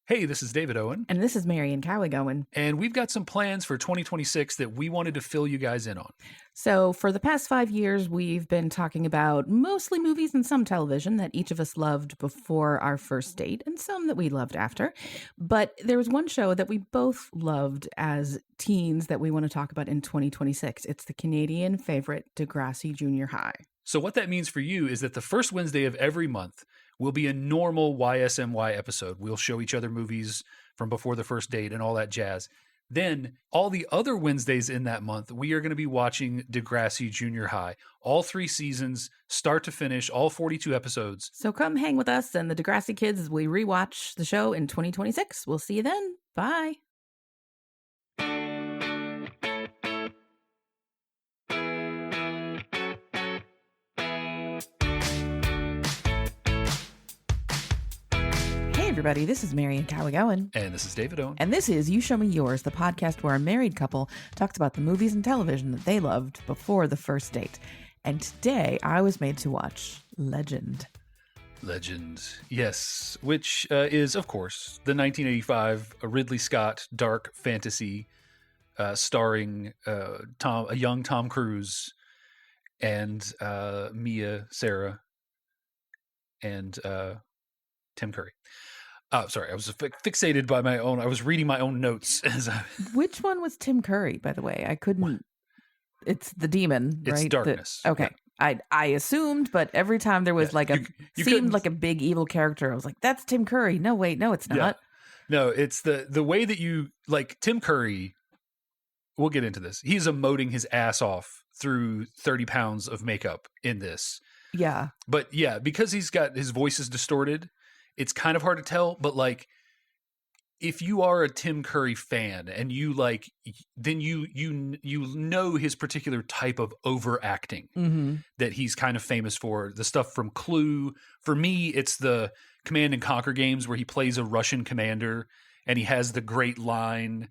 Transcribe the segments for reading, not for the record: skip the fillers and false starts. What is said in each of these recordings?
Hey, this is David Owen, And this is Marian Cowigowen. and we've got some plans for 2026 that we wanted to fill you guys in on. So, for the past 5 years, we've been talking about mostly movies and some television that each of us loved before our first date, and some that we loved after. But there was one show that we both loved as teens that we want to talk about in 2026. It's the Canadian favorite, Degrassi Junior High. So, what that means for you is that the first Wednesday of every month will be a normal YSMY episode. We'll show each other movies from before the first date and all that jazz. Then, all the other Wednesdays in that month, we are going to be watching Degrassi Junior High. All 3 seasons, start to finish, all 42 episodes. So, come hang with us and the Degrassi kids as we rewatch the show in 2026. We'll see you then. Bye. Hey everybody, this is Marian Cowigowen. And this is David Owen. And this is You Show Me Yours, the podcast where a married couple talks about the movies and television that they loved before the first date. And today I was made to watch Legend. Legend, yes, which is, of course, the 1985 Ridley Scott dark fantasy starring a young Tom Cruise and Mia Sara and Tim Curry. Sorry, I was fixated by my own. I was reading my own notes. Which one was Tim Curry, by the way? I couldn't. It's the demon, right? It's Darkness. Okay. Yeah. I assumed, but every time there was you seemed like a big evil character, I was like, that's Tim Curry. No, wait, no, it's not. Yeah. No, it's the way that you like Tim Curry. We'll get into this. He's emoting his ass off through 30 pounds of makeup in this. Yeah. But yeah, because his voice is distorted, it's kind of hard to tell. But like, if you are a Tim Curry fan and you like, then you know his particular type of overacting that he's kind of famous for. The stuff from Clue. For me, it's the Command and Conquer games where he plays a Russian commander and he has the great line,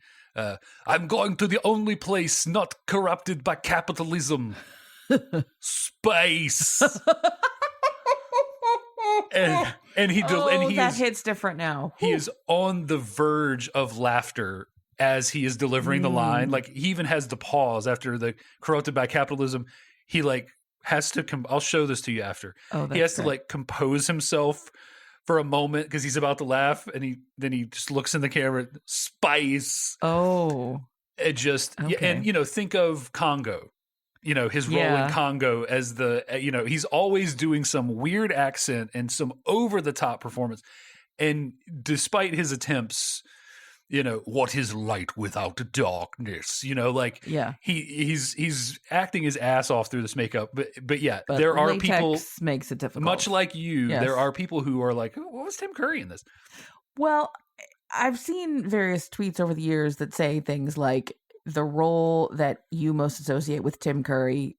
"I'm going to the only place not corrupted by capitalism, space." And he that hits different now. He is on the verge of laughter as he is delivering the line. Like, he even has the pause after the corrupted by capitalism. He like has to I'll show this to you after. He has to like compose himself for a moment because he's about to laugh, and then he just looks in the camera, spice. Oh. It just and think of Congo. His role in Congo as he's always doing some weird accent and some over-the-top performance. And despite his attempts, what is light without darkness? He's acting his ass off through this makeup. But there are people makes it difficult. Much like you, yes. There are people who are like, what was Tim Curry in this? Well, I've seen various tweets over the years that say things like, the role that you most associate with Tim Curry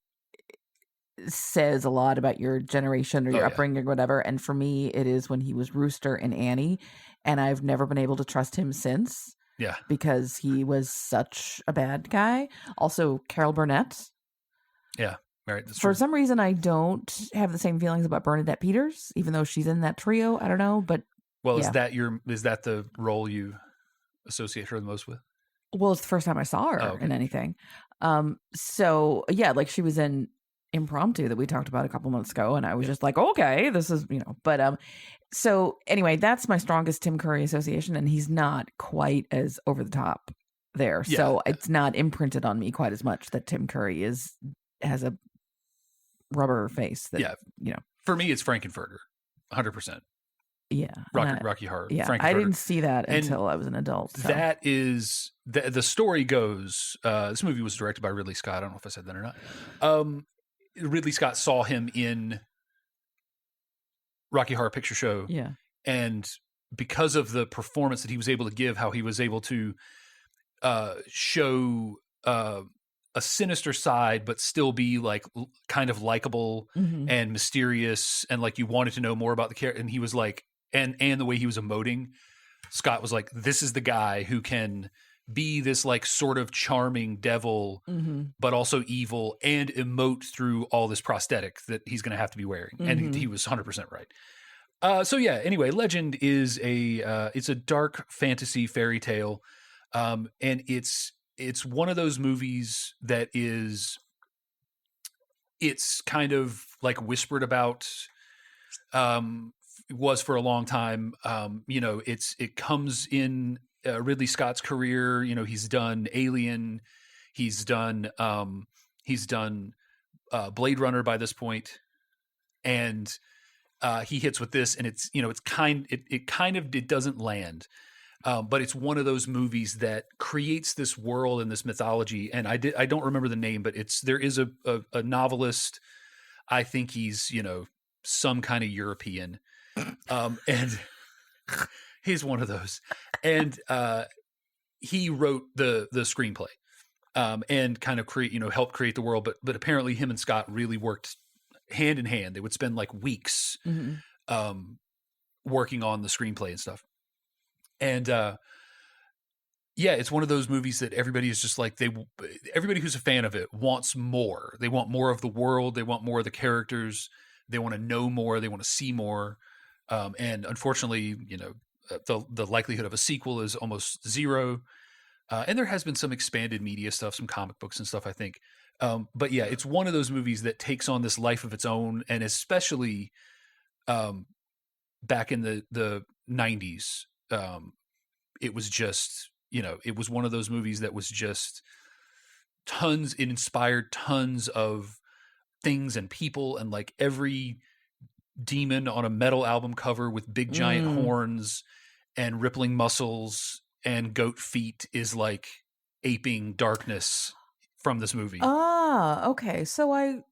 says a lot about your generation or your upbringing or whatever. And for me, it is when he was Rooster in Annie. And I've never been able to trust him since. Yeah. Because he was such a bad guy. Also, Carol Burnett. Yeah. Right. For some reason, I don't have the same feelings about Bernadette Peters, even though she's in that trio. I don't know. But is that the role you associate her the most with? Well, it's the first time I saw her in anything. So yeah, like she was in Impromptu that we talked about a couple months ago, and I was just like, okay, this is, but so anyway, that's my strongest Tim Curry association, and he's not quite as over the top there. Yeah. So it's not imprinted on me quite as much that Tim Curry has a rubber face that, For me, it's Frankenfurter, 100%. Yeah. Rocky Horror. Yeah. I didn't see that until I was an adult. So. That is the story goes. This movie was directed by Ridley Scott. I don't know if I said that or not. Ridley Scott saw him in Rocky Horror Picture Show. Yeah. And because of the performance that he was able to give, how he was able to show a sinister side, but still be like kind of likable and mysterious, and like you wanted to know more about the character. And he was like, and the way he was emoting, Scott was like, this is the guy who can be this like sort of charming devil, but also evil, and emote through all this prosthetic that he's going to have to be wearing. And he was 100% right. So yeah, anyway, Legend is it's a dark fantasy fairy tale. And it's one of those movies that it's kind of like whispered about, was for a long time. It comes in Ridley Scott's career. He's done Alien, he's done Blade Runner by this point, and he hits with this, and it doesn't land. But it's one of those movies that creates this world and this mythology. And I don't remember the name, but there is a novelist. I think he's, some kind of European. And he's one of those. And he wrote the screenplay, and kind of helped create the world. But apparently him and Scott really worked hand in hand. They would spend like weeks working on the screenplay and stuff. And it's one of those movies that everybody is just like, everybody who's a fan of it wants more. They want more of the world. They want more of the characters. They want to know more. They want to see more. And unfortunately, the likelihood of a sequel is almost zero. And there has been some expanded media stuff, some comic books and stuff, I think. But yeah, it's one of those movies that takes on this life of its own, and especially back in the 90s. It was just, it was one of those movies that was just it inspired tons of things and people, and like every demon on a metal album cover with big giant horns and rippling muscles and goat feet is like aping darkness from this movie. Okay. So I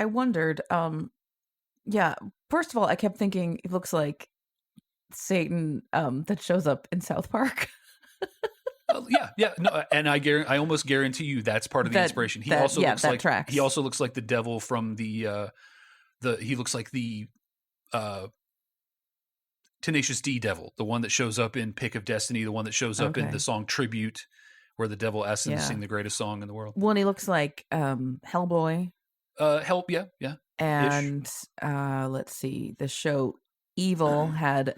wondered, first of all, I kept thinking it looks like Satan that shows up in South Park. No, and I almost guarantee you that's part of the inspiration. He also looks like the devil from he looks like the Tenacious D devil, the one that shows up in Pick of Destiny, the one that shows up in the song Tribute, where the devil asks him to sing the greatest song in the world. Well, and he looks like Hellboy. Yeah. And let's see, the show Evil had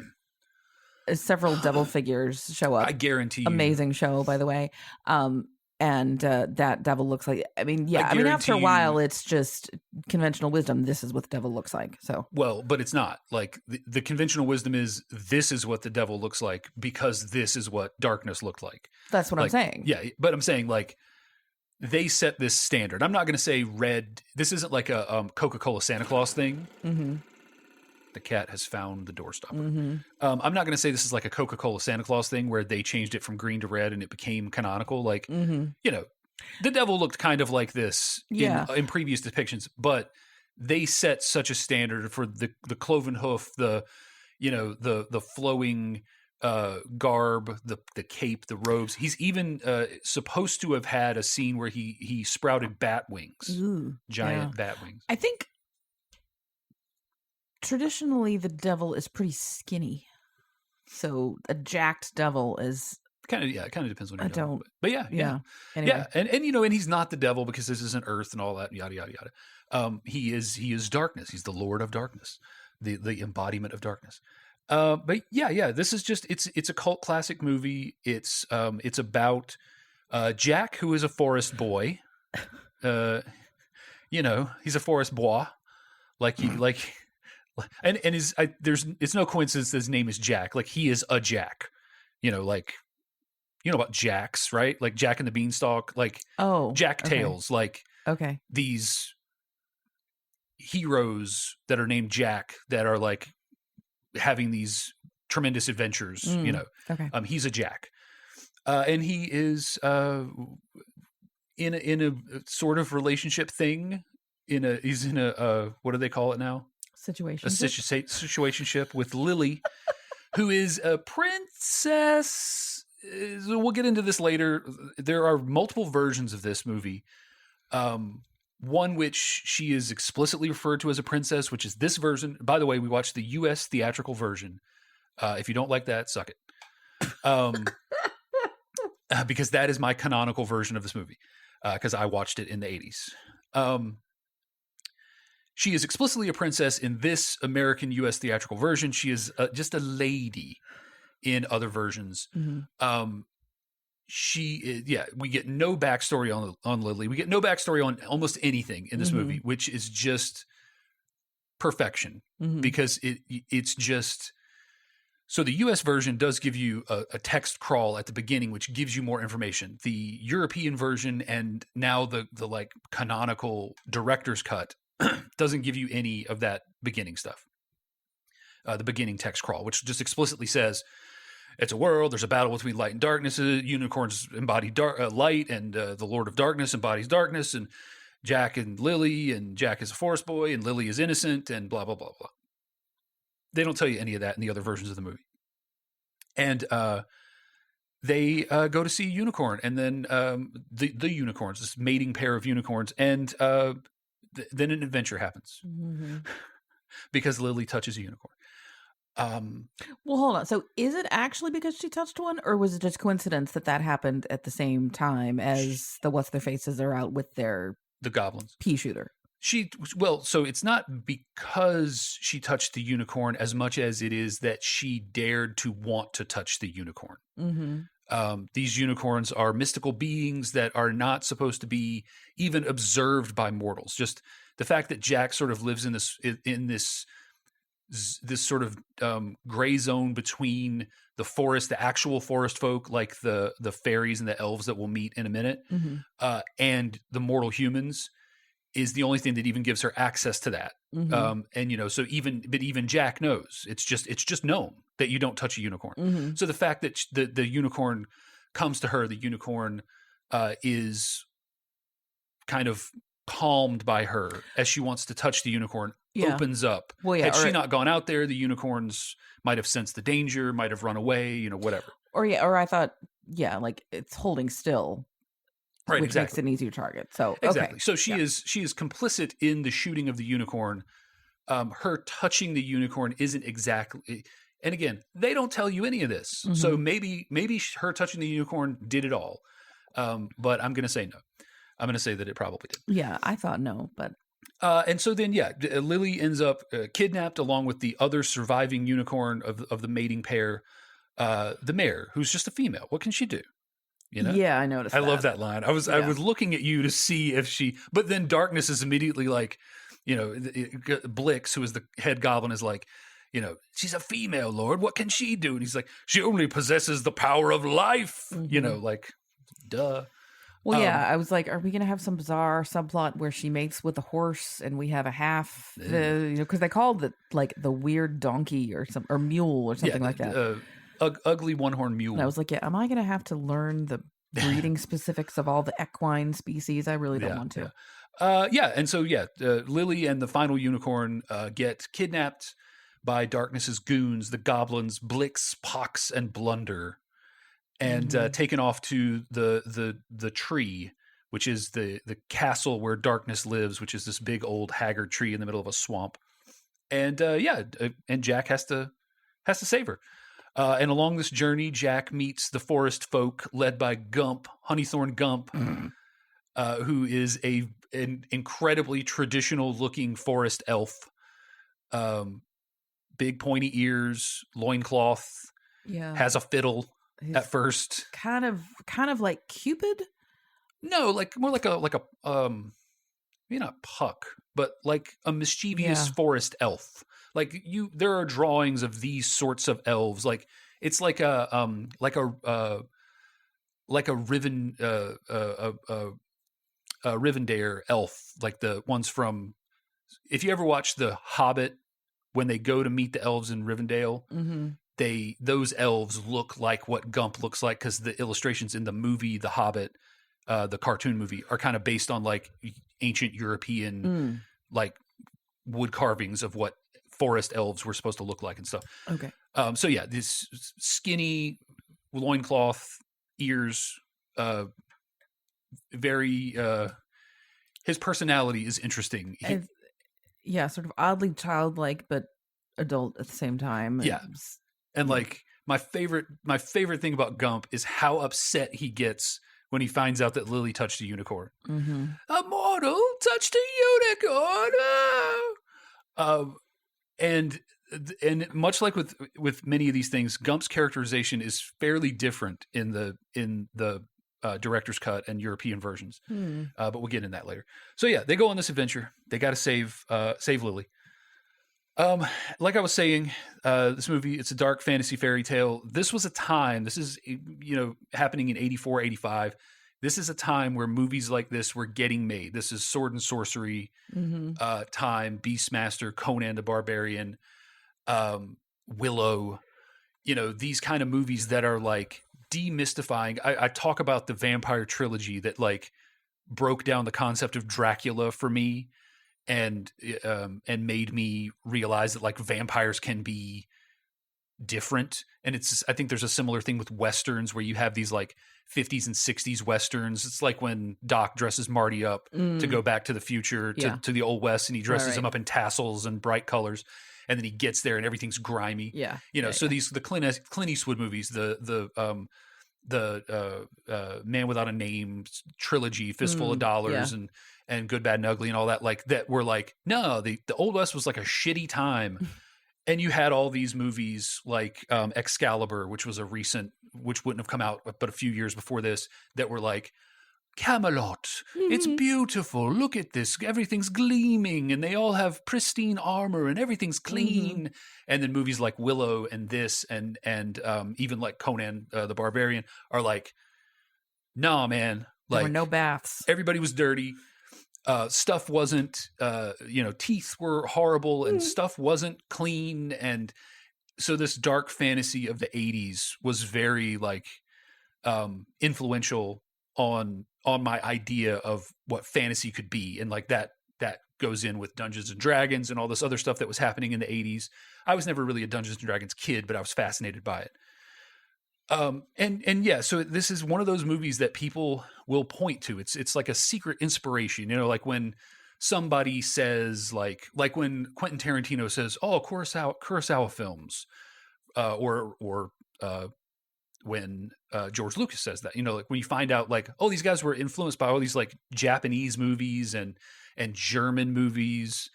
several devil figures show up. I guarantee you. Amazing show, by the way. And that devil looks like, after a while, it's just conventional wisdom. This is what the devil looks like. So, well, but it's not like the conventional wisdom is this is what the devil looks like because this is what darkness looked like. That's what I'm saying. Yeah. But I'm saying like they set this standard. I'm not going to say red. This isn't like a Coca-Cola Santa Claus thing. Mm-hmm. The cat has found the doorstopper. Mm-hmm. I'm not going to say this is like a Coca-Cola Santa Claus thing where they changed it from green to red and it became canonical. Like, the devil looked kind of like this in previous depictions, but they set such a standard for the cloven hoof, the flowing garb, the cape, the robes. He's even supposed to have had a scene where he sprouted bat wings, giant bat wings. I think traditionally the devil is pretty skinny, so a jacked devil is kind of it kind of depends on your devil. But yeah. Anyway. And and he's not the devil because this isn't Earth and all that yada yada yada. He is darkness. He's the Lord of Darkness, the embodiment of darkness. But this is just it's a cult classic movie. It's about Jack, who is a forest boy. He's a forest boy, and it's no coincidence that his name is Jack. Like he is a Jack. About Jacks, right? Like Jack and the Beanstalk, like Jack Tales, these heroes that are named Jack that are like having these tremendous adventures. He's a Jack, and he is in a sort of relationship thing. He's in a what do they call it now? Situationship with Lily, who is a princess. We'll get into this later. There are multiple versions of this movie. One which she is explicitly referred to as a princess, which is this version. By the way, we watched the U.S. theatrical version. If you don't like that, suck it. Because that is my canonical version of this movie. Because I watched it in the 80s. she is explicitly a princess in this American U.S. theatrical version. She is just a lady in other versions. Mm-hmm. We get no backstory on Lily. We get no backstory on almost anything in this Mm-hmm. movie, which is just perfection, Mm-hmm. because it's just. So the U.S. version does give you a text crawl at the beginning, which gives you more information. The European version and now the like canonical director's cut doesn't give you any of that beginning stuff. The beginning text crawl, which just explicitly says, it's a world, there's a battle between light and darkness, unicorns embody light, and the Lord of Darkness embodies darkness, and Jack and Lily, and Jack is a forest boy, and Lily is innocent, and blah, blah, blah, blah. They don't tell you any of that in the other versions of the movie. And they go to see a unicorn, and then the unicorns, this mating pair of unicorns, and then an adventure happens. Mm-hmm. Because Lily touches a unicorn. Well, hold on. So is it actually because she touched one, or was it just coincidence that happened at the same time as the What's-Their-Faces are out with the goblins pea shooter? So it's not because she touched the unicorn as much as it is that she dared to want to touch the unicorn. Mm-hmm. These unicorns are mystical beings that are not supposed to be even observed by mortals. Just the fact that Jack sort of lives in this sort of gray zone between the forest, the actual forest folk, like the fairies and the elves that we'll meet in a minute, mm-hmm. And the mortal humans, is the only thing that even gives her access to that. Mm-hmm. And so even Jack knows, it's just known that you don't touch a unicorn. Mm-hmm. So the fact that the unicorn comes to her, the unicorn is kind of calmed by her as she wants to touch the unicorn, opens up. Well, yeah, had she not gone out there, the unicorns might have sensed the danger, might have run away, whatever. Or I thought, like it's holding still. Right, which exactly. makes it an easier target. So exactly. Okay. So she is complicit in the shooting of the unicorn. Her touching the unicorn isn't exactly. And again, they don't tell you any of this. Mm-hmm. So maybe her touching the unicorn did it all. But I'm going to say no. I'm going to say that it probably did. Yeah, I thought no, but. And so then, Lily ends up kidnapped along with the other surviving unicorn of the mating pair, the mare, who's just a female. What can she do? Yeah, I noticed. I love that line. I was looking at you to see if she, but then Darkness is immediately like, Blix, who is the head goblin, is like, she's a female, Lord. What can she do? And he's like, she only possesses the power of life. Mm-hmm. Duh. Well, I was like, are we going to have some bizarre subplot where she mates with a horse and we have a half, because they called it like the weird donkey or mule or something like that. Ugly one-horned mule. And I was like, am I going to have to learn the breeding specifics of all the equine species? I really don't want to. And so, Lily and the final unicorn get kidnapped by Darkness's goons, the goblins Blix, Pox, and Blunder, and taken off to the tree, which is the castle where Darkness lives, which is this big old haggard tree in the middle of a swamp. And and Jack has to save her. And along this journey, Jack meets the forest folk led by Gump, Honeythorn Gump, who is an incredibly traditional-looking forest elf. Big pointy ears, loincloth, has a fiddle at first. Kind of like Cupid? No, more like a maybe not Puck, but like a mischievous forest elf. There are drawings of these sorts of elves. Like it's like a Rivendare elf, like the ones from. If you ever watch The Hobbit, when they go to meet the elves in Rivendell, those elves look like what Gump looks like, because the illustrations in the movie The Hobbit, the cartoon movie, are kind of based on like ancient European like wood carvings of what forest elves were supposed to look like and stuff. Okay. This skinny loincloth, ears, very his personality is interesting. Sort of oddly childlike but adult at the same time. And like my favorite thing about Gump is how upset he gets when he finds out that Lily touched a unicorn. Mm-hmm. A mortal touched a unicorn. And much like with many of these things, Gump's characterization is fairly different in the director's cut and European versions. But we'll get into that later. So yeah, they go on this adventure. They got to save Lily. Like I was saying, this movie, it's a dark fantasy fairy tale. This was a time, this is, happening in 84, 85. This is a time where movies like this were getting made. This is sword and sorcery time, Beastmaster, Conan the Barbarian, Willow, these kind of movies that are like demystifying. I talk about the vampire trilogy that like broke down the concept of Dracula for me and made me realize that like vampires can be different. And I think there's a similar thing with Westerns where you have these like 50s and 60s Westerns. It's like when Doc dresses Marty up to go back to the future, to the Old West, and he dresses him up in tassels and bright colors. And then he gets there and everything's grimy. Yeah. The Clint Eastwood movies, the Man Without a Name trilogy, Fistful of Dollars, and Good, Bad, and Ugly, and all that, like that were like, no, the Old West was like a shitty time. And you had all these movies like Excalibur, which was which wouldn't have come out but a few years before this, that were like, Camelot, it's beautiful. Look at this. Everything's gleaming and they all have pristine armor and everything's clean. And then movies like Willow and this and even like Conan the Barbarian are like, nah, man. Like, there were no baths. Everybody was dirty. Stuff wasn't, teeth were horrible and stuff wasn't clean. And so this dark fantasy of the 80s was very like influential on my idea of what fantasy could be. And like that goes in with Dungeons and Dragons and all this other stuff that was happening in the 80s. I was never really a Dungeons and Dragons kid, but I was fascinated by it. So this is one of those movies that people will point to. It's like a secret inspiration, like when somebody says like when Quentin Tarantino says, "Oh, Kurosawa films," or when George Lucas says that, like when you find out like, oh, these guys were influenced by all these like Japanese movies and German movies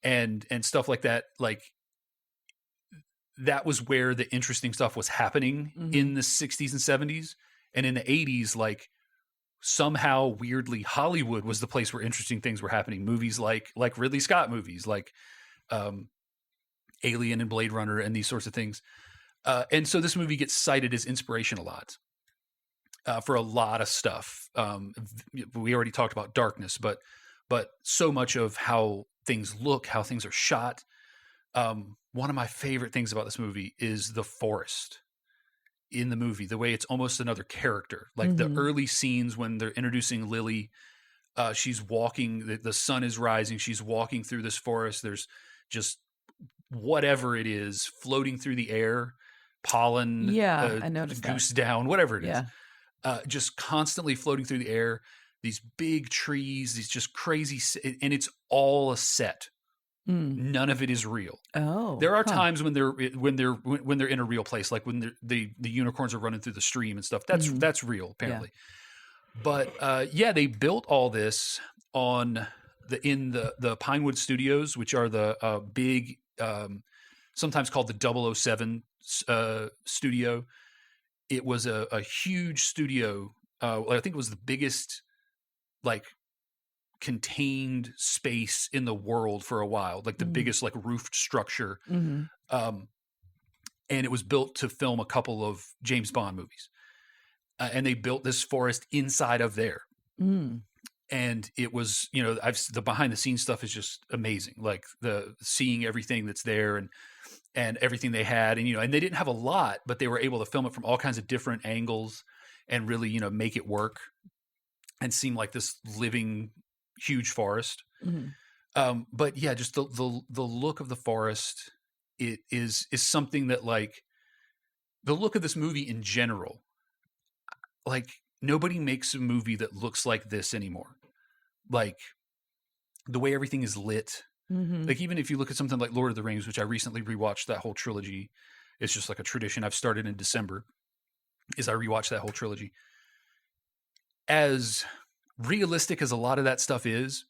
and stuff like that, like that was where the interesting stuff was happening in the 60s and 70s. And in the 80s, like somehow weirdly Hollywood was the place where interesting things were happening. Movies like Ridley Scott movies, like Alien and Blade Runner and these sorts of things. And so this movie gets cited as inspiration a lot for a lot of stuff. We already talked about darkness, but so much of how things look, how things are shot. One of my favorite things about this movie is the forest in the movie, the way it's almost another character. Like the early scenes when they're introducing Lily, she's walking, the sun is rising, she's walking through this forest. There's just whatever it is floating through the air, pollen, I noticed goose down, whatever it is, just constantly floating through the air. These big trees, these just crazy, and it's all a set. None of it is real. Oh, there are times when they're in a real place, like when the unicorns are running through the stream and stuff. That's real, apparently. Yeah. But they built all this in the Pinewood Studios, which are the big, sometimes called the 007 studio. It was a huge studio. I think it was the biggest, like, contained space in the world for a while, like the biggest like roofed structure. And it was built to film a couple of James Bond movies. And they built this forest inside of there. And it was, the behind the scenes stuff is just amazing. Like seeing everything that's there and everything they had, and they didn't have a lot, but they were able to film it from all kinds of different angles and really, make it work and seem like this living huge forest. But yeah, just the look of the forest, it is something that, like, the look of this movie in general, like nobody makes a movie that looks like this anymore. Like the way everything is lit. Like even if you look at something like Lord of the Rings, which I recently rewatched that whole trilogy, it's just like a tradition I've started in December, is I rewatch that whole trilogy. as realistic as a lot of that stuff is,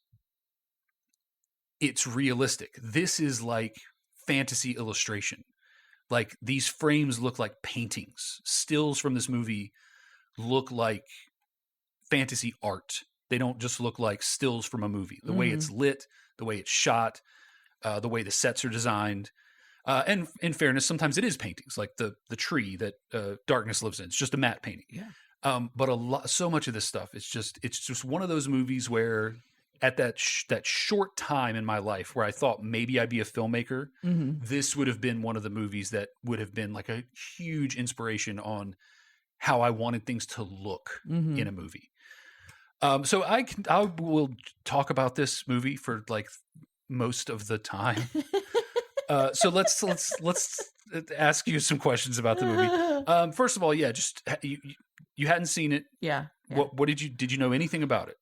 it's realistic. This is like fantasy illustration. Like these frames look like paintings. Stills from this movie look like fantasy art. They don't just look like stills from a movie. The way it's lit, the way it's shot, the way the sets are designed. And in fairness, sometimes it is paintings, like the tree that Darkness lives in. It's just a matte painting. Yeah. But so much of this stuff, it's just one of those movies where at that short time in my life where I thought maybe I'd be a filmmaker, this would have been one of the movies that would have been like a huge inspiration on how I wanted things to look in a movie. So I will talk about this movie for like most of the time. So let's ask you some questions about the movie. First of all, yeah, just you hadn't seen it. Yeah. What did you know anything about it?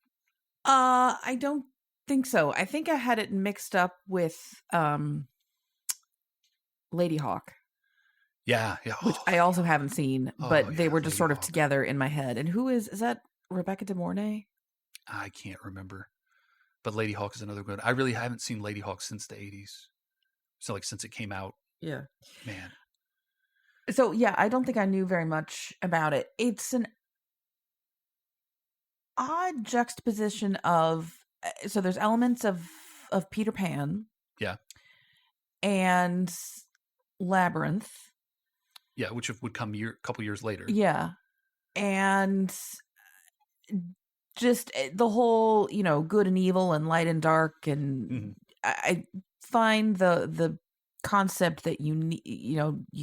I don't think so. I think I had it mixed up with Lady Hawk. Yeah. Which I also haven't seen, but they were just sort of together in my head. And who is that? Rebecca De Mornay? I can't remember, but Lady Hawk is another good. I really haven't seen Lady Hawk since the 80s. So like since it came out. Yeah. Man. So yeah, I don't think I knew very much about it. It's an odd juxtaposition of, so there's elements of Peter Pan. Yeah. And Labyrinth. Yeah, which would come a couple years later. Yeah. And just the whole, good and evil and light and dark. And I find the concept that you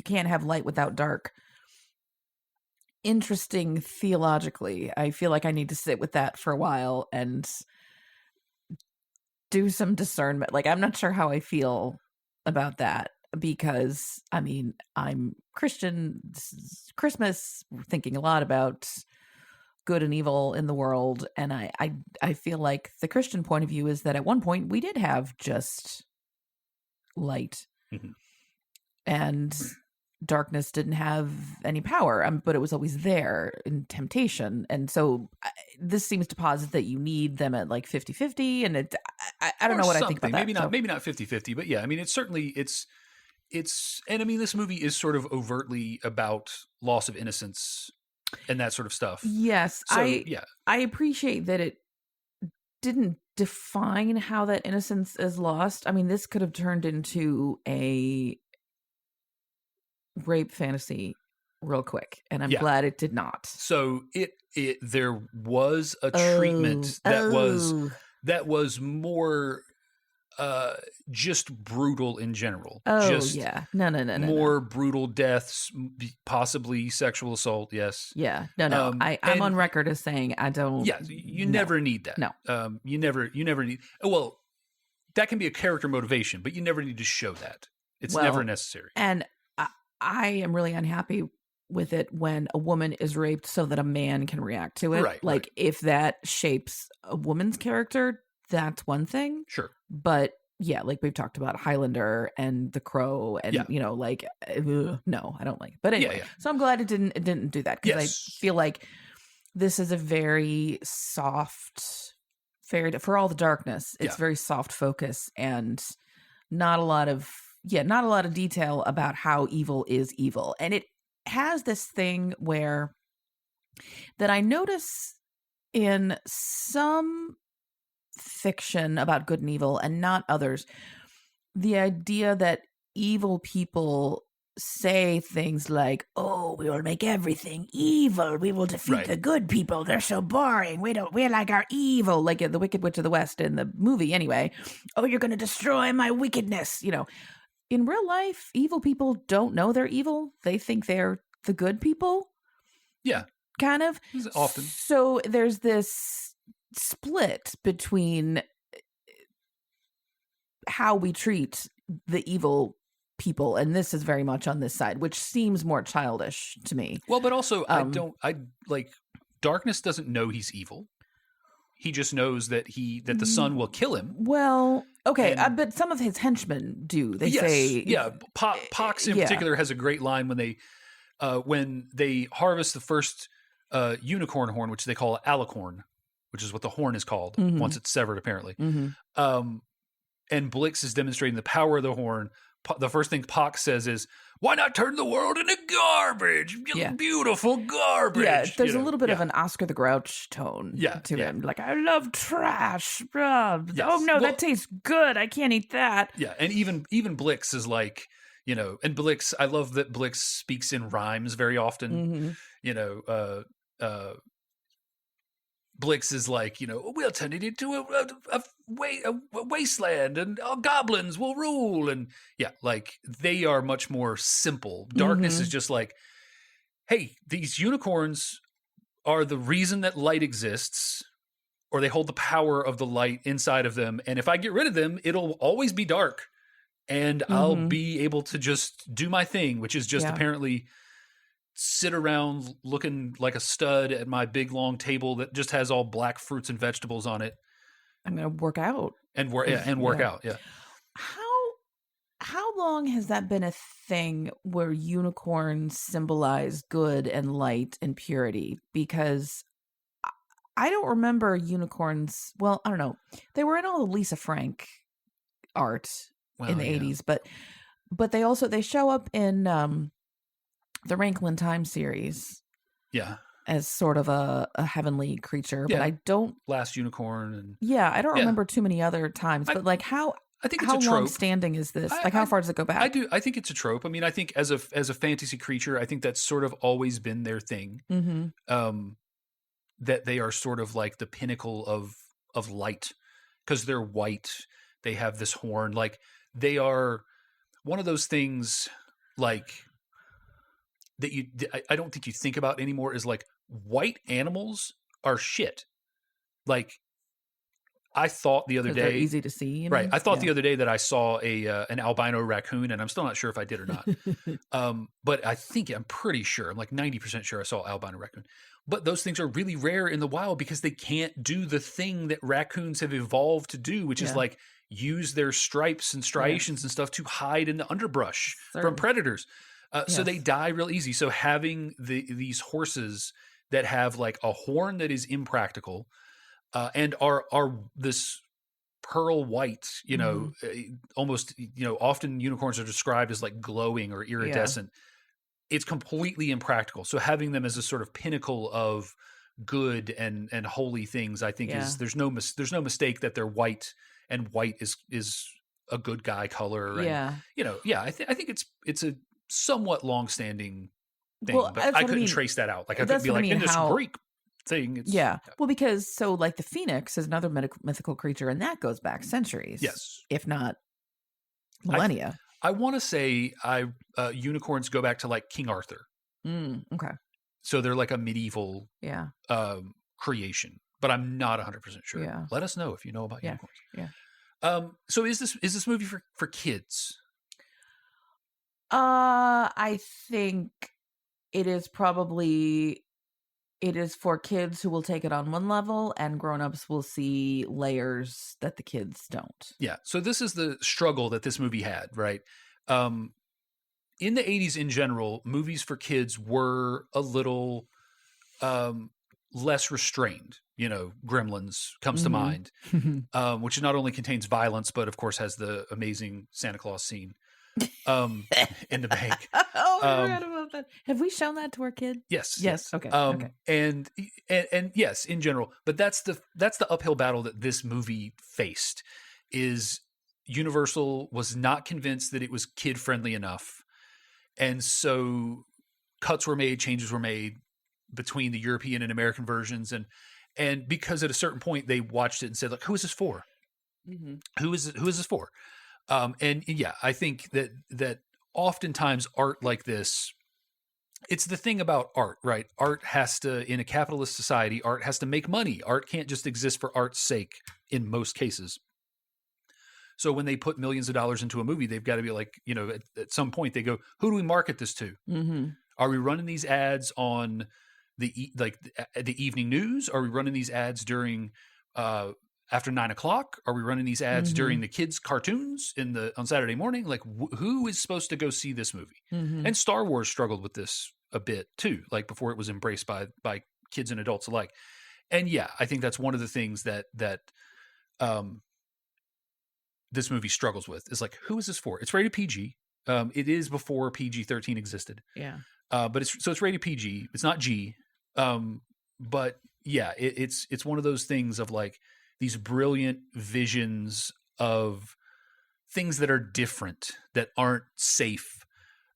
can't have light without dark interesting theologically. I feel like I need to sit with that for a while and do some discernment. Like, I'm not sure how I feel about that because, I'm Christian. This is Christmas. We're thinking a lot about good and evil in the world. And I feel like the Christian point of view is that at one point we did have just light and darkness didn't have any power, but it was always there in temptation. And so this seems to posit that you need them at like 50-50. And I don't know what I think about that. Maybe not 50-50, but yeah, it's certainly, it's, and this movie is sort of overtly about loss of innocence and that sort of stuff. Yes. So, I appreciate that it didn't define how that innocence is lost. This could have turned into a rape fantasy real quick, and I'm glad it did not. So there was a treatment that was more just brutal in general. No. Brutal deaths, possibly sexual assault. Yes. Yeah. No. I'm on record as saying I don't. Yeah. You never need that. No. You never need. Well, that can be a character motivation, but you never need to show that. It's never necessary. And I am really unhappy with it when a woman is raped so that a man can react to it. Right. If that shapes a woman's character, that's one thing. Sure. But yeah, like we've talked about Highlander and The Crow and, no, I don't like it. But anyway, so I'm glad it didn't do that because I feel like this is a very soft for all the darkness. It's very soft focus and not a lot of detail about how evil is evil. And it has this thing that I notice in some fiction about good and evil and not others, the idea that evil people say things like, "Oh, we will make everything evil. We will defeat the good people. They're so boring. We're like our evil," like the Wicked Witch of the West in the movie anyway. "Oh, you're going to destroy my wickedness," In real life, evil people don't know they're evil. They think they're the good people. Yeah. Kind of. Often. So there's this split between how we treat the evil people, and this is very much on this side, which seems more childish to me. Well, but also Darkness doesn't know he's evil. He just knows that the sun will kill him. Well, okay, but some of his henchmen do. They say, Pox in particular has a great line when they harvest the first unicorn horn, which they call alicorn, which is what the horn is called once it's severed, apparently. And Blix is demonstrating the power of the horn. The first thing Pac says is, "Why not turn the world into garbage? Beautiful garbage." Yeah, there's a little bit of an Oscar the Grouch tone to him. Like, I love trash. Oh, no, that tastes good. I can't eat that. Yeah, and even Blix is like, and Blix, I love that Blix speaks in rhymes very often. Blix is like, we'll turn it into a wasteland, and our goblins will rule. And like, they are much more simple. Darkness is just like, hey, these unicorns are the reason that light exists, or they hold the power of the light inside of them. And if I get rid of them, it'll always be dark, and I'll be able to just do my thing, which is just apparently sit around looking like a stud at my big long table that just has all black fruits and vegetables on it. I'm going to work out. And work out. Yeah. How long has that been a thing where unicorns symbolize good and light and purity? Because I don't remember unicorns. Well, I don't know. They were in all the Lisa Frank art in the 80s, but they show up in the Wrinkle in Time series. Yeah. As sort of a heavenly creature, but I don't... Last Unicorn. And I don't remember too many other times, but like how it's a trope. Long-standing is this? Like, how far does it go back? I think it's a trope. I mean, I think as a fantasy creature, I think that's sort of always been their thing. That they are sort of like the pinnacle of light, because they're white. They have this horn. Like, they are one of those things, like, that I don't think you think about anymore, is like, white animals are shit. Like, I thought the other day, they're easy to see, right? I thought the other day that I saw an albino raccoon, and I'm still not sure if I did or not. But I'm pretty sure, I'm like 90% sure I saw albino raccoon. But those things are really rare in the wild because they can't do the thing that raccoons have evolved to do, which is like use their stripes and striations and stuff to hide in the underbrush from predators. So they die real easy. So having these horses that have like a horn that is impractical, and are this pearl white, almost, often unicorns are described as like glowing or iridescent. It's completely impractical. So having them as a sort of pinnacle of good and holy things, I think there's no mistake that they're white, and white is a good guy color. And, I think it's a somewhat long-standing thing, but I couldn't trace that out. Like, I couldn't be like, in this Greek thing. It's, Well, because like the phoenix is another mythical creature, and that goes back centuries. Yes. If not millennia. I want to say unicorns go back to like King Arthur. Okay. So they're like a medieval creation, but I'm not 100% sure. Yeah. Let us know if you know about unicorns. Yeah. So is this movie for kids? I think it is for kids who will take it on one level, and grown-ups will see layers that the kids don't. Yeah. So this is the struggle that this movie had, right? In the 80s in general, movies for kids were a little less restrained. Gremlins comes to mind, which not only contains violence, but of course has the amazing Santa Claus scene in the bank. I forgot about that. Have we shown that to our kid? Yes. Okay. And yes, in general, but that's the uphill battle that this movie faced. Is Universal was not convinced that it was kid friendly enough, and so cuts were made, changes were made between the European and American versions, and because at a certain point they watched it and said, like, who is this for? Who is this for? I think that oftentimes art like this, it's the thing about art, right? Art has to, in a capitalist society, art has to make money. Art can't just exist for art's sake in most cases. So when they put millions of dollars into a movie, they've got to be like, at some point they go, who do we market this to? Are we running these ads on the evening news? Are we running these ads during after 9 o'clock? Are we running these ads during the kids' cartoons on Saturday morning? Like, who is supposed to go see this movie? And Star Wars struggled with this a bit too, like before it was embraced by kids and adults alike. And yeah, I think that's one of the things that this movie struggles with is like, who is this for? It's rated PG. It is before PG-13 existed. Yeah. But it's rated PG. It's not G. But yeah, it's one of those things of like these brilliant visions of things that are different, that aren't safe.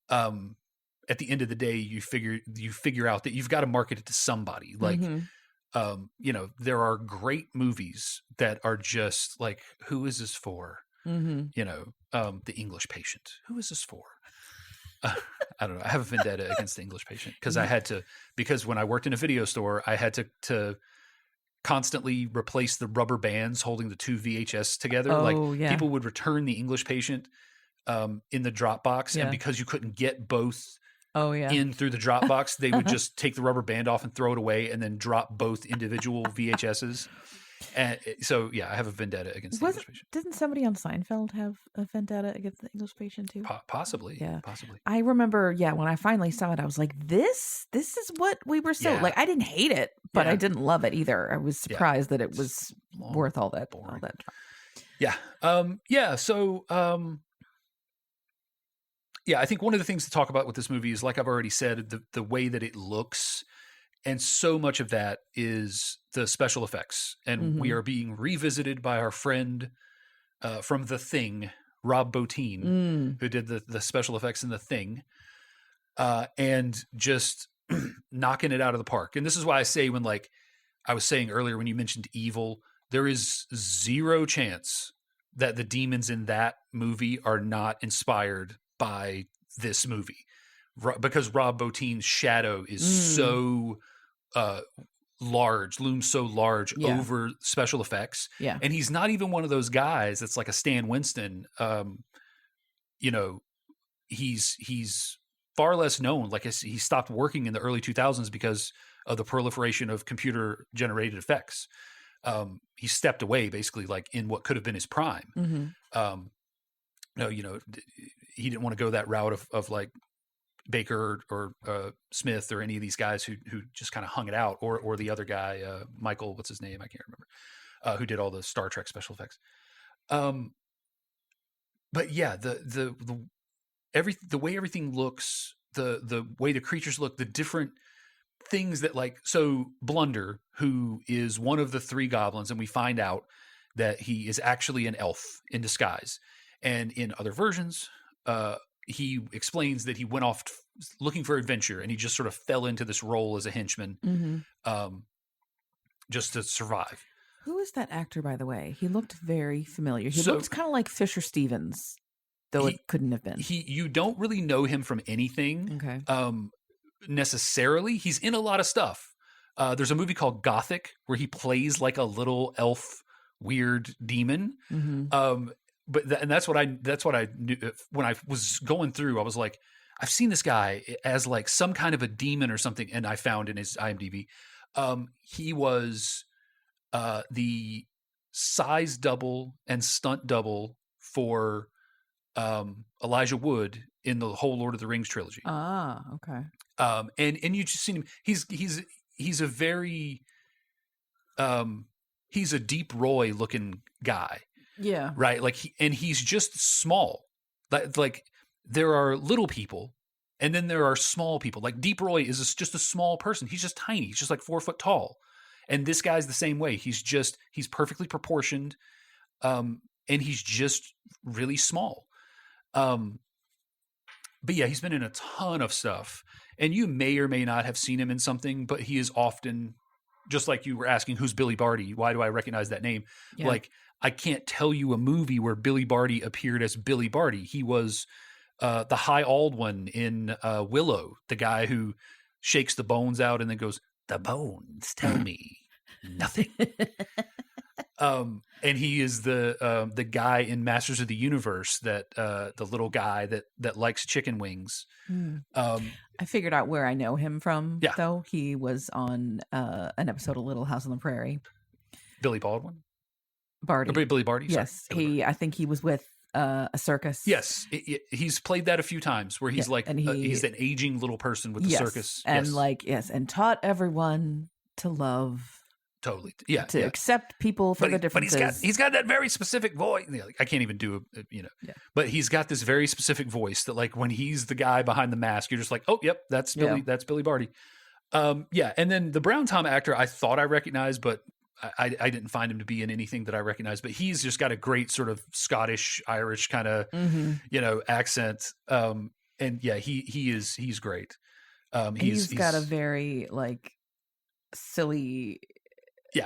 At the end of the day, you figure out that you've got to market it to somebody. Like, there are great movies that are just like, who is this for? The English Patient. Who is this for? I don't know. I have a vendetta against the English Patient because when I worked in a video store, I had to constantly replace the rubber bands holding the two VHS together. People would return the English Patient in the drop box, and because you couldn't get both in through the drop box, they would just take the rubber band off and throw it away, and then drop both individual VHSs. And so, yeah, I have a vendetta against the English Patient. Didn't somebody on Seinfeld have a vendetta against the English Patient too? Possibly. Yeah. Possibly. I remember, when I finally saw it, I was like, this is what we were like, I didn't hate it, but I didn't love it either. I was surprised that it was worth all that boring. Yeah. So, I think one of the things to talk about with this movie is, like I've already said, the way that it looks. And so much of that is the special effects. And we are being revisited by our friend from The Thing, Rob Bottin, who did the special effects in The Thing, and just knocking it out of the park. And this is why I say, when, like I was saying earlier, when you mentioned evil, there is zero chance that the demons in that movie are not inspired by this movie. Because Rob Bottin's shadow is so looms so large over special effects. Yeah. And he's not even one of those guys that's like a Stan Winston. He's far less known. Like, he stopped working in the early 2000s because of the proliferation of computer generated effects. He stepped away basically, like, in what could have been his prime. He didn't want to go that route of like Baker or Smith or any of these guys who just kind of hung it out, or the other guy, Michael, what's his name? I can't remember, who did all the Star Trek special effects. But yeah, the way everything looks, the way the creatures look, the different things that, like, so Blunder, who is one of the three goblins, and we find out that he is actually an elf in disguise. And in other versions, he explains that he went off looking for adventure, and he just sort of fell into this role as a henchman, just to survive. Who is that actor, by the way? He looked very familiar. He looked kind of like Fisher Stevens, though it couldn't have been. You don't really know him from anything, necessarily. He's in a lot of stuff. There's a movie called Gothic where he plays like a little elf, weird demon. And that's what I knew when I was going through. I was like, I've seen this guy as like some kind of a demon or something, and I found in his IMDb, he was the size double and stunt double for Elijah Wood in the whole Lord of the Rings trilogy. Ah, okay. And you just seen him. He's a very he's a Deep Roy looking guy. Yeah. Right. Like he's just small. Like there are little people, and then there are small people. Like Deep Roy is just a small person. He's just tiny. He's just like 4 foot tall. And this guy's the same way. He's perfectly proportioned. And he's just really small. But yeah, he's been in a ton of stuff, and you may or may not have seen him in something, but he is often, just like you were asking, who's Billy Barty? Why do I recognize that name? Yeah. Like, I can't tell you a movie where Billy Barty appeared as Billy Barty. He was the High Aldwin in Willow, the guy who shakes the bones out and then goes, "The bones tell me nothing." And he is the guy in Masters of the Universe, that the little guy that likes chicken wings. I figured out where I know him from. Yeah. Though he was on an episode of Little House on the Prairie. Billy Baldwin. Barty. Billy Barty. Yes, I think he was with a circus. Yes, he's played that a few times where he's he's an aging little person with the circus, and and taught everyone to love. Totally. Yeah. To accept people for the differences. But he's got that very specific voice. I can't even do it, but he's got this very specific voice that like when he's the guy behind the mask, you're just like, oh, yep, that's Billy Barty. And then the Brown Tom actor, I thought I recognized, but I didn't find him to be in anything that I recognized, but he's just got a great sort of Scottish, Irish kind of, accent. And yeah, he's great. He's got a very like silly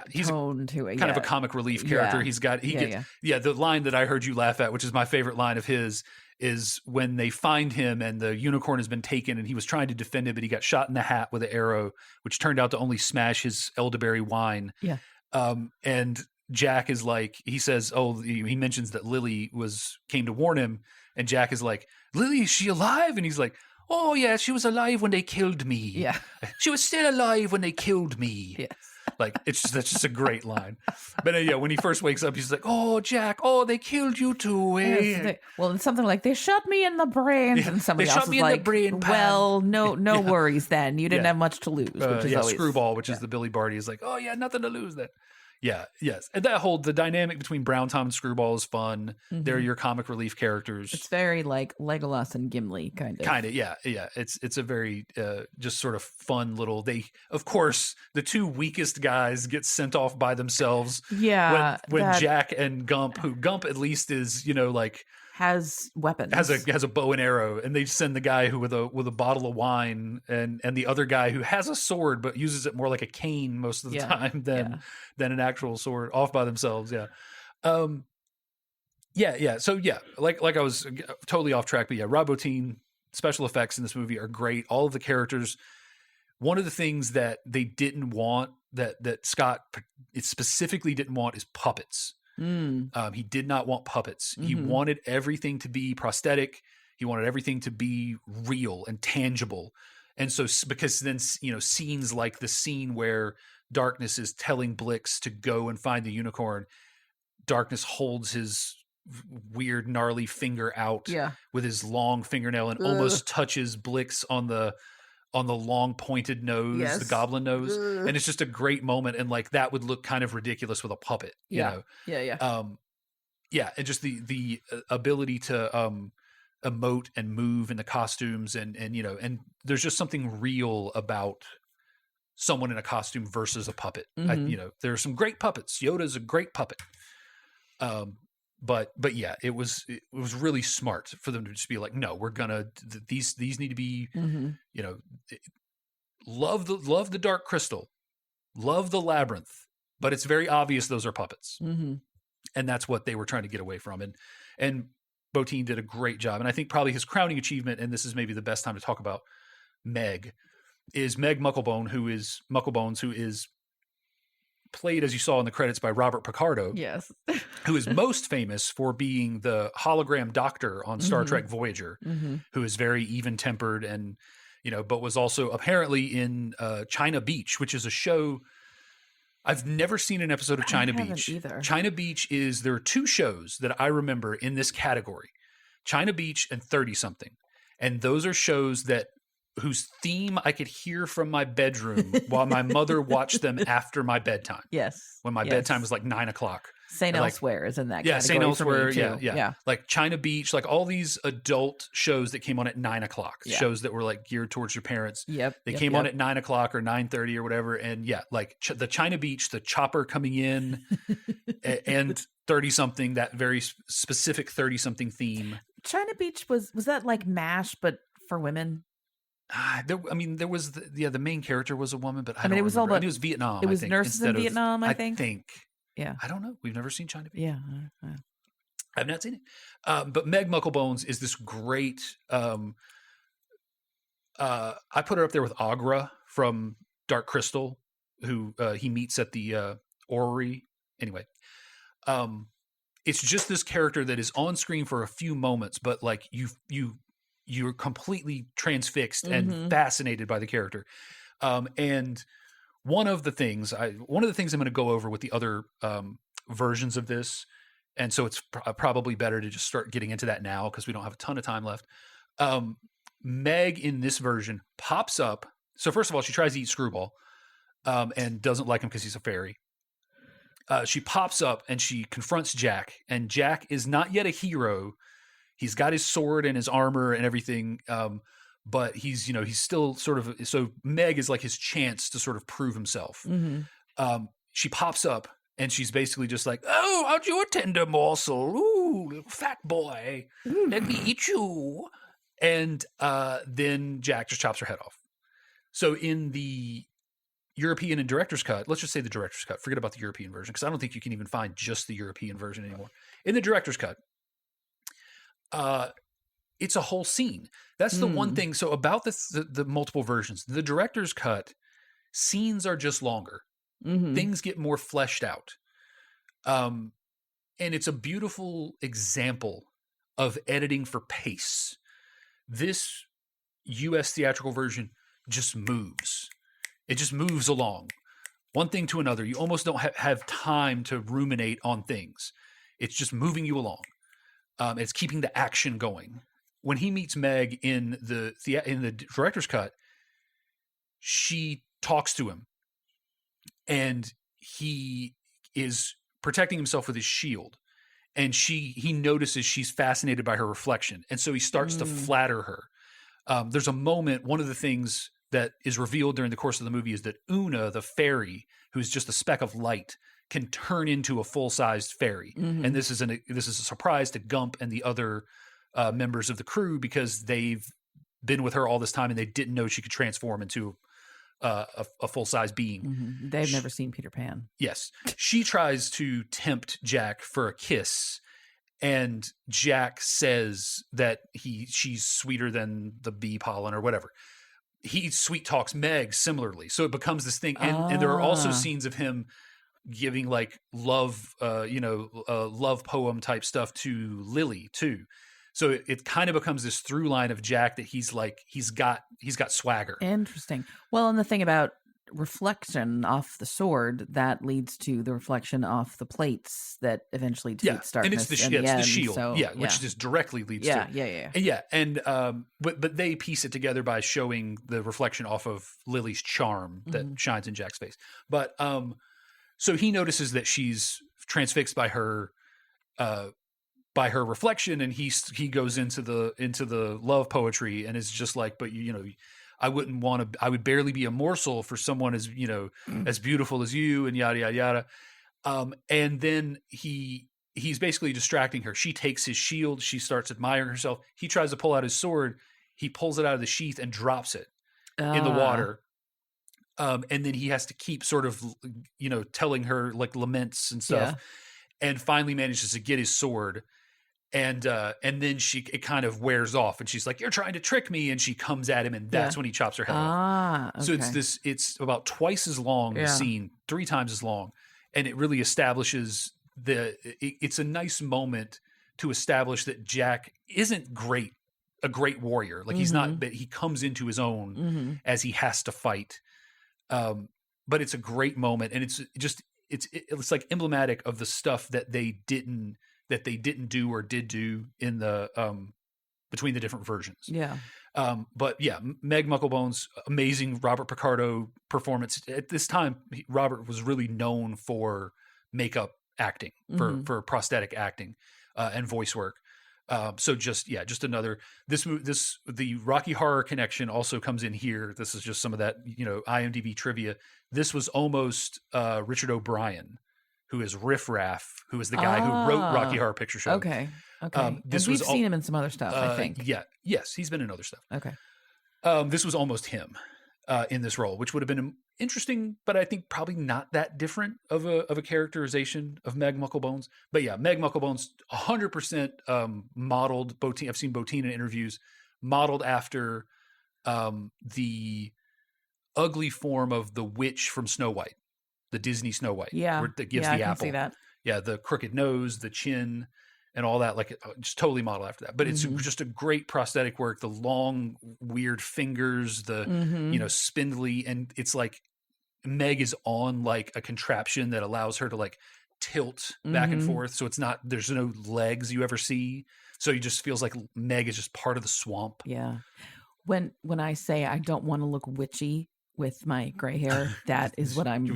he's tone to it. Kind of a comic relief character. He's got the line that I heard you laugh at, which is my favorite line of his, is when they find him and the unicorn has been taken and he was trying to defend it, but he got shot in the hat with an arrow, which turned out to only smash his elderberry wine. Yeah. And Jack is like, he says, he mentions that Lily came to warn him, and Jack is like, Lily, is she alive? And he's like, oh yeah, she was alive when they killed me. Yeah. She was still alive when they killed me. Yes. Like that's just a great line. But when he first wakes up, he's like, "Oh, Jack! Oh, they killed you too." Yes, and something like they shot me in the brain, and somebody else is like, "Well, no worries. Then you didn't have much to lose." Which is always, Screwball, which is the Billy Barty, is like, "Oh yeah, nothing to lose then." Yeah, yes, and the dynamic between Brown Tom and Screwball is fun. Mm-hmm. They're your comic relief characters. It's very like Legolas and Gimli kind of. Yeah. It's a very just sort of fun little. Of course, the two weakest guys get sent off by themselves. Yeah, when Jack and Gump, who Gump at least is like has weapons, has a bow and arrow, and they send the guy who with a bottle of wine, and the other guy who has a sword but uses it more like a cane most of the time than an actual sword, off by themselves. So like I was totally off track, but Rob Bottin, special effects in this movie are great. All of the characters. One of the things that they didn't want, that Scott specifically didn't want, is puppets. He did not want puppets. Mm-hmm. He wanted everything to be prosthetic. He wanted everything to be real and tangible. And so, because then, scenes like the scene where Darkness is telling Blix to go and find the unicorn, Darkness holds his weird, gnarly finger out with his long fingernail and almost touches Blix on the long pointed nose, the goblin nose. And it's just a great moment. And like that would look kind of ridiculous with a puppet, you know? And just the ability to emote and move in the costumes and there's just something real about someone in a costume versus a puppet. Mm-hmm. There are some great puppets. Yoda's a great puppet. But yeah, it was really smart for them to just be like, no, we're gonna these need to be, love the Dark Crystal, love the Labyrinth, but it's very obvious those are puppets, and that's what they were trying to get away from. And Bottin did a great job, and I think probably his crowning achievement, and this is maybe the best time to talk about Meg, is Meg Mucklebones, who is played, as you saw in the credits, by Robert Picardo. Yes. Who is most famous for being the hologram doctor on Star Trek Voyager, who is very even-tempered and, but was also apparently in China Beach, which is a show. I've never seen an episode of China Beach. Either. China Beach there are two shows that I remember in this category, China Beach and 30-something. And those are shows whose theme I could hear from my bedroom while my mother watched them after my bedtime. Yes. When my bedtime was like 9:00. St. Elsewhere is in that category. Yeah, St. Elsewhere. Yeah. Like China Beach, like all these adult shows that came on at 9:00, shows that were like geared towards your parents. Yep. They came on at 9:00 or 9:30 or whatever. And like the China Beach, the chopper coming in and 30-something, that very specific 30-something theme. China Beach was that like MASH, but for women? There was the main character was a woman, but it was all about, it was Vietnam. It was nurses in Vietnam, I think. Yeah, I don't know. We've never seen China Beach. Yeah, I've not seen it. But Meg Mucklebones is this great. I put her up there with Agra from Dark Crystal, who he meets at the orrery. Anyway, it's just this character that is on screen for a few moments, but like you're completely transfixed and fascinated by the character. And one of the things I'm going to go over with the other versions of this, and so it's probably better to just start getting into that now because we don't have a ton of time left. Meg in this version pops up. So first of all, she tries to eat Screwball. and doesn't like him because he's a fairy. She pops up and she confronts Jack, and Jack is not yet a hero. He's got his sword and his armor and everything, but he's still sort of, so Meg is like his chance to sort of prove himself. Mm-hmm. She pops up and she's basically just like, "Oh, aren't you a tender morsel? Ooh, fat boy, let me eat you." And then Jack just chops her head off. So in the European and director's cut, let's just say the director's cut, forget about the European version, because I don't think you can even find just the European version anymore. In the director's cut, it's a whole scene. That's the one thing. So about the multiple versions, the director's cut, scenes are just longer. Mm-hmm. Things get more fleshed out. And it's a beautiful example of editing for pace. This US theatrical version just moves. It just moves along, one thing to another. You almost don't have time to ruminate on things. It's just moving you along. It's keeping the action going. When he meets Meg in the director's cut, she talks to him, and he is protecting himself with his shield. And he notices she's fascinated by her reflection, and so he starts to flatter her. There's a moment. One of the things that is revealed during the course of the movie is that Una, the fairy, who's just a speck of light, can turn into a full-sized fairy. Mm-hmm. And this is a surprise to Gump and the other members of the crew, because they've been with her all this time and they didn't know she could transform into a full-size being. Mm-hmm. They've never seen Peter Pan. Yes. She tries to tempt Jack for a kiss, and Jack says that she's sweeter than the bee pollen or whatever. He sweet talks Meg similarly. So it becomes this thing. And there are also scenes of him giving like love, love poem type stuff to Lily too. So it kind of becomes this through line of Jack that he's got swagger. Interesting. Well, and the thing about reflection off the sword, that leads to the reflection off the plates that eventually defeats darkness. And it's the shield, so, which just directly leads to. And but they piece it together by showing the reflection off of Lily's charm that shines in Jack's face. But so he notices that she's transfixed by her reflection, and he goes into the love poetry and is just like, but I would barely be a morsel for someone as beautiful as you, and yada, yada, yada. And then he's basically distracting her. She takes his shield. She starts admiring herself. He tries to pull out his sword. He pulls it out of the sheath and drops it in the water. And then he has to keep sort of, telling her like laments and stuff, and finally manages to get his sword. And then it kind of wears off, and she's like, "You're trying to trick me," and she comes at him, and that's when he chops her head off. Okay. So it's about twice as long the scene, 3 times as long, and it really establishes it's a nice moment to establish that Jack isn't a great warrior. Like he's not, but he comes into his own as he has to fight. But it's a great moment, and it's like emblematic of the stuff that they didn't do or did do in the between the different versions. Yeah. But yeah, Meg Mucklebone's amazing Robert Picardo performance. At this time, Robert was really known for makeup acting, for prosthetic acting, and voice work. So just another, the Rocky Horror connection also comes in here. This is just some of that, IMDb trivia. This was almost Richard O'Brien, who is Riff Raff, who is the guy who wrote Rocky Horror Picture Show. Okay. We've seen him in some other stuff, I think. Yes, he's been in other stuff. Okay. This was almost him in this role, which would have been interesting, but I think probably not that different of a characterization of Meg Mucklebones. But yeah, Meg Mucklebones 100% modeled Botine. I've seen Botine in interviews, modeled after the ugly form of the witch from Snow White. The Disney Snow White. Yeah. That gives the I apple. can see that. Yeah, the crooked nose, the chin, and all that. Like, just totally model after that. But it's just a great prosthetic work. The long, weird fingers, the, spindly. And it's like Meg is on like a contraption that allows her to like tilt back and forth. So there's no legs you ever see. So it just feels like Meg is just part of the swamp. Yeah. When I say I don't want to look witchy, with my gray hair. That is what I'm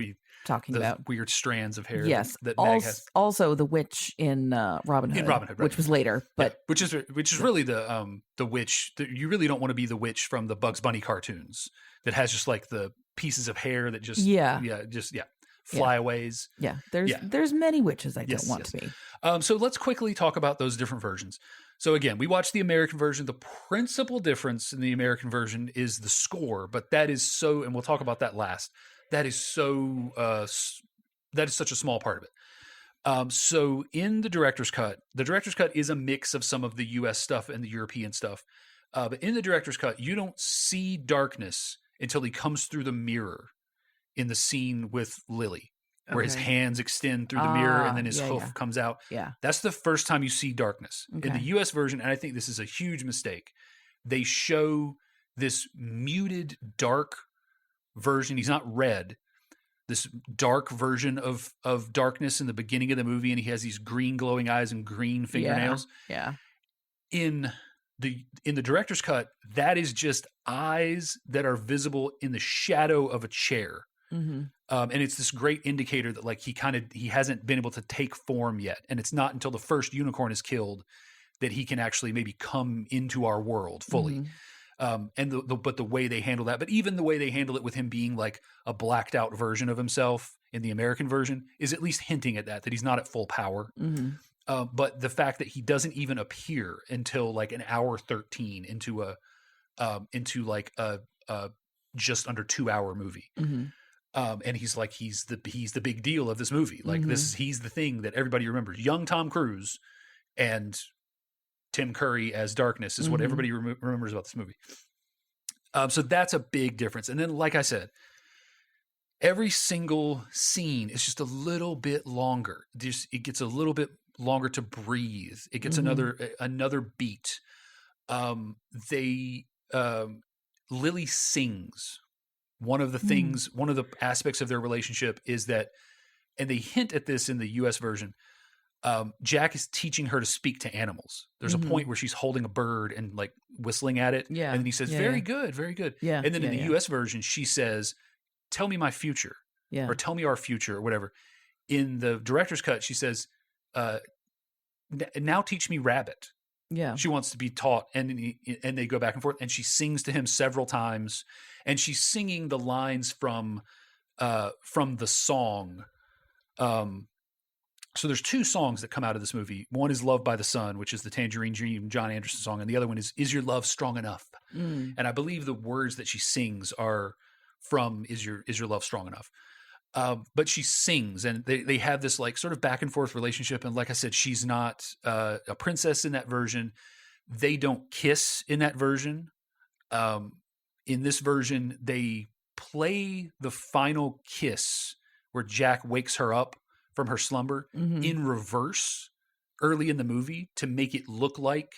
talking the about. Weird strands of hair. Yes. that Mag has. Also, the witch in Robin Hood. In Robin Hood, right. Which was later, but which is really the witch. You really don't want to be the witch from the Bugs Bunny cartoons that has just like the pieces of hair that just flyaways. Yeah, there's many witches I don't want to be. So let's quickly talk about those different versions. So again, we watched the American version. The principal difference in the American version is the score, but that is so, and we'll talk about that last. That is so, that is such a small part of it. So in the director's cut is a mix of some of the US stuff and the European stuff. But in the director's cut, you don't see darkness until he comes through the mirror in the scene with Lily. Where his hands extend through the mirror and then his hoof comes out. Yeah. That's the first time you see darkness. Okay. In the US version, and I think this is a huge mistake, they show this muted, dark version. He's not red. This dark version of darkness in the beginning of the movie, and he has these green glowing eyes and green fingernails. Yeah. In the director's cut, that is just eyes that are visible in the shadow of a chair. Mm-hmm. And it's this great indicator that like he hasn't been able to take form yet. And it's not until the first unicorn is killed that he can actually maybe come into our world fully. Mm-hmm. But the way they handle that, but even the way they handle it with him being like a blacked out version of himself in the American version is at least hinting at that he's not at full power. Mm-hmm. But the fact that he doesn't even appear until like an hour 13 into a just under 2 hour movie. Mm-hmm. And he's the big deal of this movie. Like he's the thing that everybody remembers. Young Tom Cruise and Tim Curry as Darkness is what everybody remembers about this movie. So that's a big difference. And then, like I said, every single scene is just a little bit longer. It gets a little bit longer to breathe. It gets another beat. Lily sings. One of the aspects of their relationship is that, and they hint at this in the US version, Jack is teaching her to speak to animals. There's a point where she's holding a bird and like whistling at it. Yeah. And then he says, very good, very good. Yeah. And then in the US version, she says, tell me my future. Yeah. Or tell me our future or whatever. In the director's cut, she says, now teach me rabbit. Yeah. She wants to be taught, and they go back and forth, and she sings to him several times, and she's singing the lines from the song. So there's two songs that come out of this movie. One is Love by the Sun, which is the Tangerine Dream John Anderson song, and the other one is Your Love Strong Enough? And I believe the words that she sings are from Is Your Love Strong Enough? But she sings, and they have this like sort of back and forth relationship. And like I said, she's not a princess in that version. They don't kiss in that version. In this version, they play the final kiss where Jack wakes her up from her slumber in reverse early in the movie to make it look like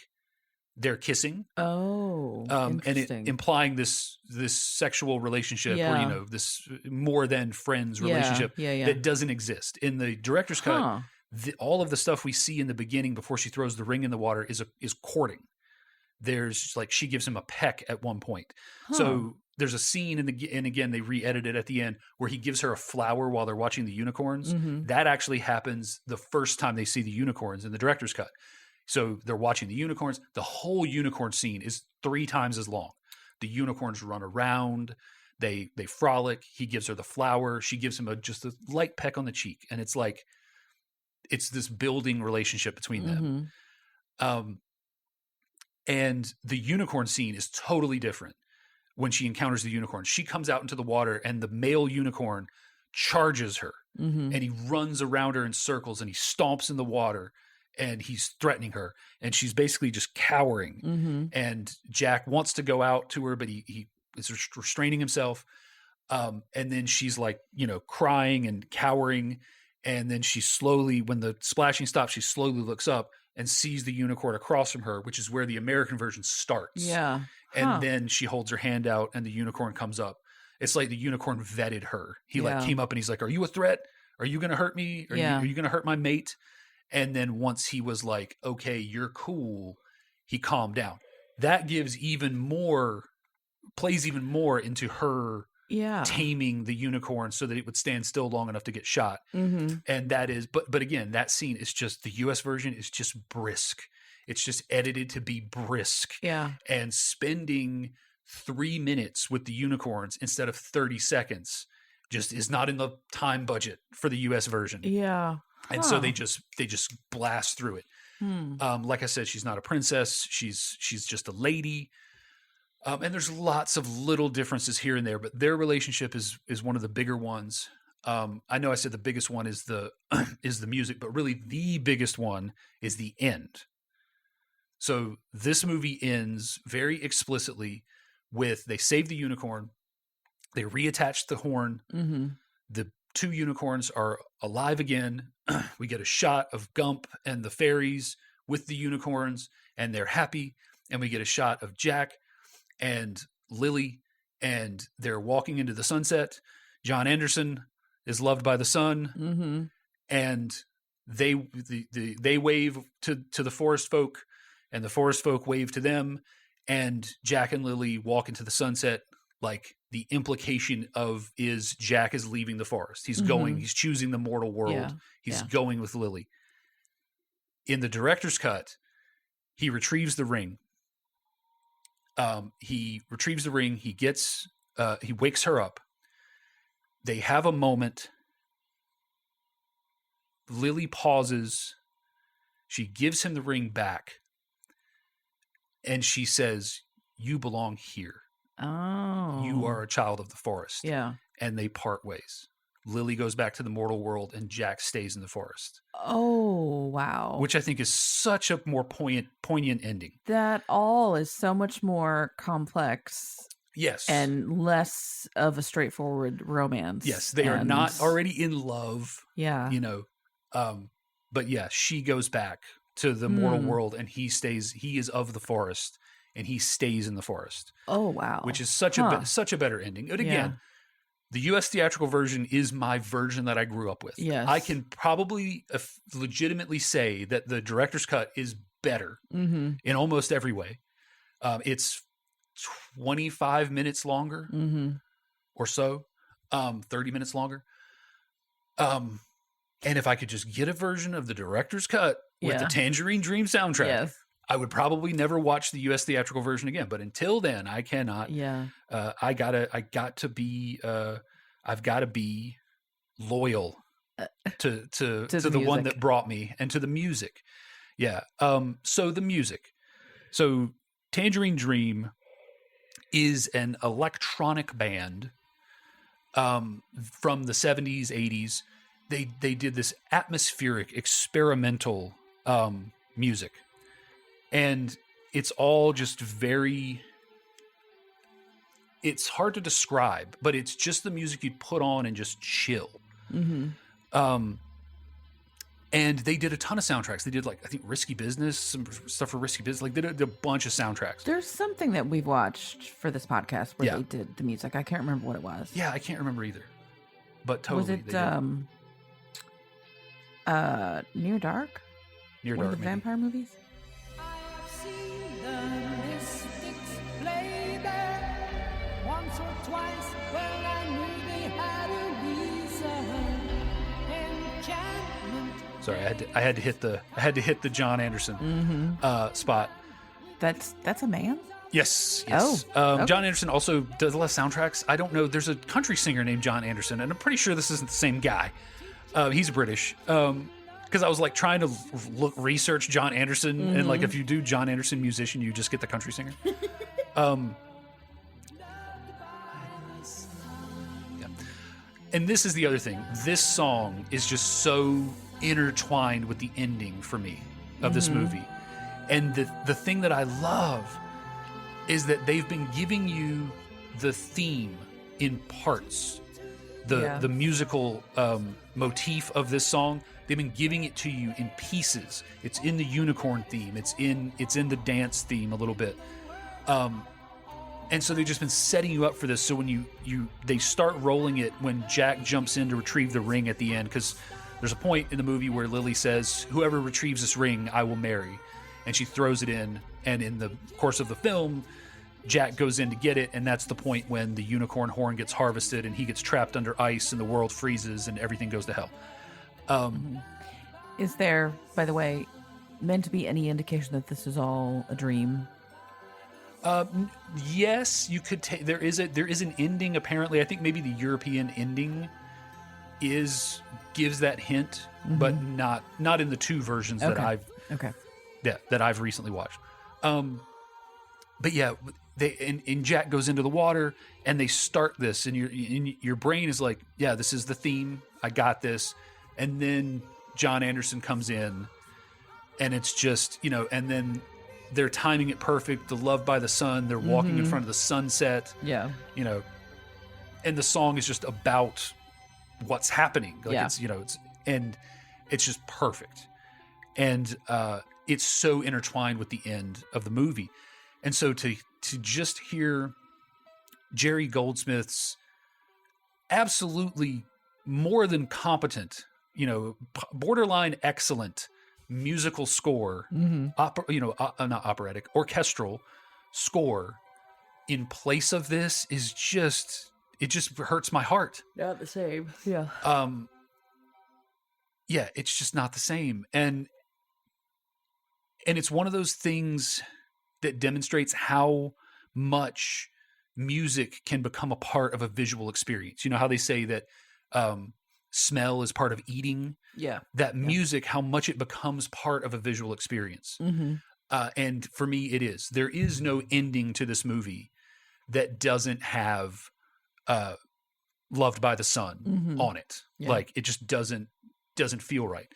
they're kissing. Oh, and it implying this sexual relationship or, this more than friends relationship that doesn't exist. In the director's cut, all of the stuff we see in the beginning before she throws the ring in the water is courting. There's like, she gives him a peck at one point. So there's a scene and again, they re-edited at the end where he gives her a flower while they're watching the unicorns. That actually happens the first time they see the unicorns in the director's cut. So they're watching the unicorns. The whole unicorn scene is 3 times as long. The unicorns run around. They frolic. He gives her the flower. She gives him just a light peck on the cheek. And it's like, it's this building relationship between them. And the unicorn scene is totally different when she encounters the unicorn. She comes out into the water and the male unicorn charges her. And he runs around her in circles and he stomps in the water. And he's threatening her, and she's basically just cowering. And Jack wants to go out to her, but he is restraining himself. And then she's like, crying and cowering. And then she slowly, when the splashing stops, she slowly looks up and sees the unicorn across from her, which is where the American version starts. Yeah. And then she holds her hand out, and the unicorn comes up. It's like the unicorn vetted her. He like came up and he's like, "Are you a threat? Are you going to hurt me? Are you going to hurt my mate?" And then once he was like, okay, you're cool, he calmed down. That gives plays even more into her taming the unicorn so that it would stand still long enough to get shot. Mm-hmm. And that is, but again, that scene is just, the US version is just brisk. It's just edited to be brisk. Yeah. And spending 3 minutes with the unicorns instead of 30 seconds just is not in the time budget for the US version. Yeah. And so they just blast through it. Like I said, she's not a princess. She's just a lady. And there's lots of little differences here and there, but their relationship is one of the bigger ones. I know I said the biggest one is the is the music, but really the biggest one is the end. So this movie ends very explicitly with, they save the unicorn, they reattach the horn, the 2 unicorns are alive again. We get a shot of Gump and the fairies with the unicorns, and they're happy. And we get a shot of Jack and Lily, and they're walking into the sunset. John Anderson is loved by the sun, and they wave to the forest folk, and the forest folk wave to them, and Jack and Lily walk into the sunset. Like, the implication of is Jack is leaving the forest. He's going, he's choosing the mortal world. Yeah. He's going with Lily. In the director's cut, he retrieves the ring. He retrieves the ring. He gets, he wakes her up. They have a moment. Lily pauses. She gives him the ring back. And she says, "You belong here. Oh. You are a child of the forest." Yeah. And they part ways. Lily goes back to the mortal world and Jack stays in the forest. Oh, wow. Which I think is such a more poignant ending. That all is so much more complex. Yes. And less of a straightforward romance. Yes. They are not already in love. Yeah. You know, but yeah, she goes back to the mortal world and he is of the forest and he stays in the forest. Oh, wow. Which is such a better ending. And again, the U.S. theatrical version is my version that I grew up with. Yes. I can probably legitimately say that the director's cut is better in almost every way. It's 25 minutes longer or so, 30 minutes longer. And if I could just get a version of the director's cut with the Tangerine Dream soundtrack, I would probably never watch the U.S. theatrical version again. But until then, I cannot. Yeah. I've got to be loyal to the one that brought me and to the music. Yeah. So the music. So Tangerine Dream is an electronic band from the 70s, 80s. They did this atmospheric, experimental music. And it's all just it's hard to describe, but it's just the music you'd put on and just chill. And they did a ton of soundtracks. They did, like, I think Risky Business, some stuff for Risky Business. Like, they did a bunch of soundtracks. There's something that we've watched for this podcast where they did the music. I can't remember what it was. Yeah, I can't remember either. But totally. Was it Near Dark? Near One Dark, of the maybe. vampire movies? Sorry, I had to hit the John Anderson spot. That's a man? Yes. Oh, okay. John Anderson also does a lot of soundtracks. I don't know. There's a country singer named John Anderson, and I'm pretty sure this isn't the same guy. He's British. Because I was like trying to research John Anderson, and like if you do John Anderson musician, you just get the country singer. And this is the other thing. This song is just so intertwined with the ending for me of this movie. And the thing that I love is that they've been giving you the theme in parts. The musical motif of this song, they've been giving it to you in pieces. It's in the unicorn theme. It's in the dance theme a little bit. And so they've just been setting you up for this. So when they start rolling it when Jack jumps in to retrieve the ring at the end, because there's a point in the movie where Lily says, "Whoever retrieves this ring, I will marry," and she throws it in. And in the course of the film, Jack goes in to get it, and that's the point when the unicorn horn gets harvested and he gets trapped under ice and the world freezes and everything goes to hell. Is there, by the way, meant to be any indication that this is all a dream? Yes, you could take. There is an ending. Apparently, I think maybe the European ending gives that hint, but not in the two versions that I've recently watched. But yeah, and Jack goes into the water, and they start this, and your brain is like, yeah, this is the theme. I got this, and then John Anderson comes in, and it's just, and then they're timing it perfect. The Love by the Sun. They're walking in front of the sunset. Yeah. And the song is just about what's happening. It's just perfect. And it's so intertwined with the end of the movie. And so to just hear Jerry Goldsmith's absolutely more than competent, borderline excellent musical score, not operatic, orchestral score in place of this is it just hurts my heart. Not the same. Yeah. Yeah, it's just not the same. And it's one of those things that demonstrates how much music can become a part of a visual experience. You know how they say that smell is part of eating? Yeah. That music, how much it becomes part of a visual experience. And for me, it is. There is no ending to this movie that doesn't have Loved by the Sun on it. Yeah. Like, it just doesn't feel right.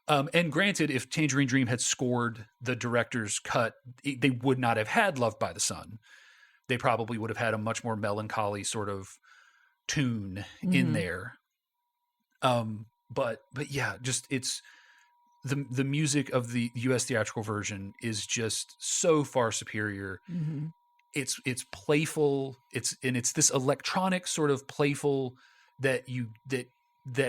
And granted, if Tangerine Dream had scored the director's cut, they would not have had Loved by the Sun. They probably would have had a much more melancholy sort of tune in there. But yeah, just it's the music of the US theatrical version is just so far superior. It's playful. It's this electronic sort of playful that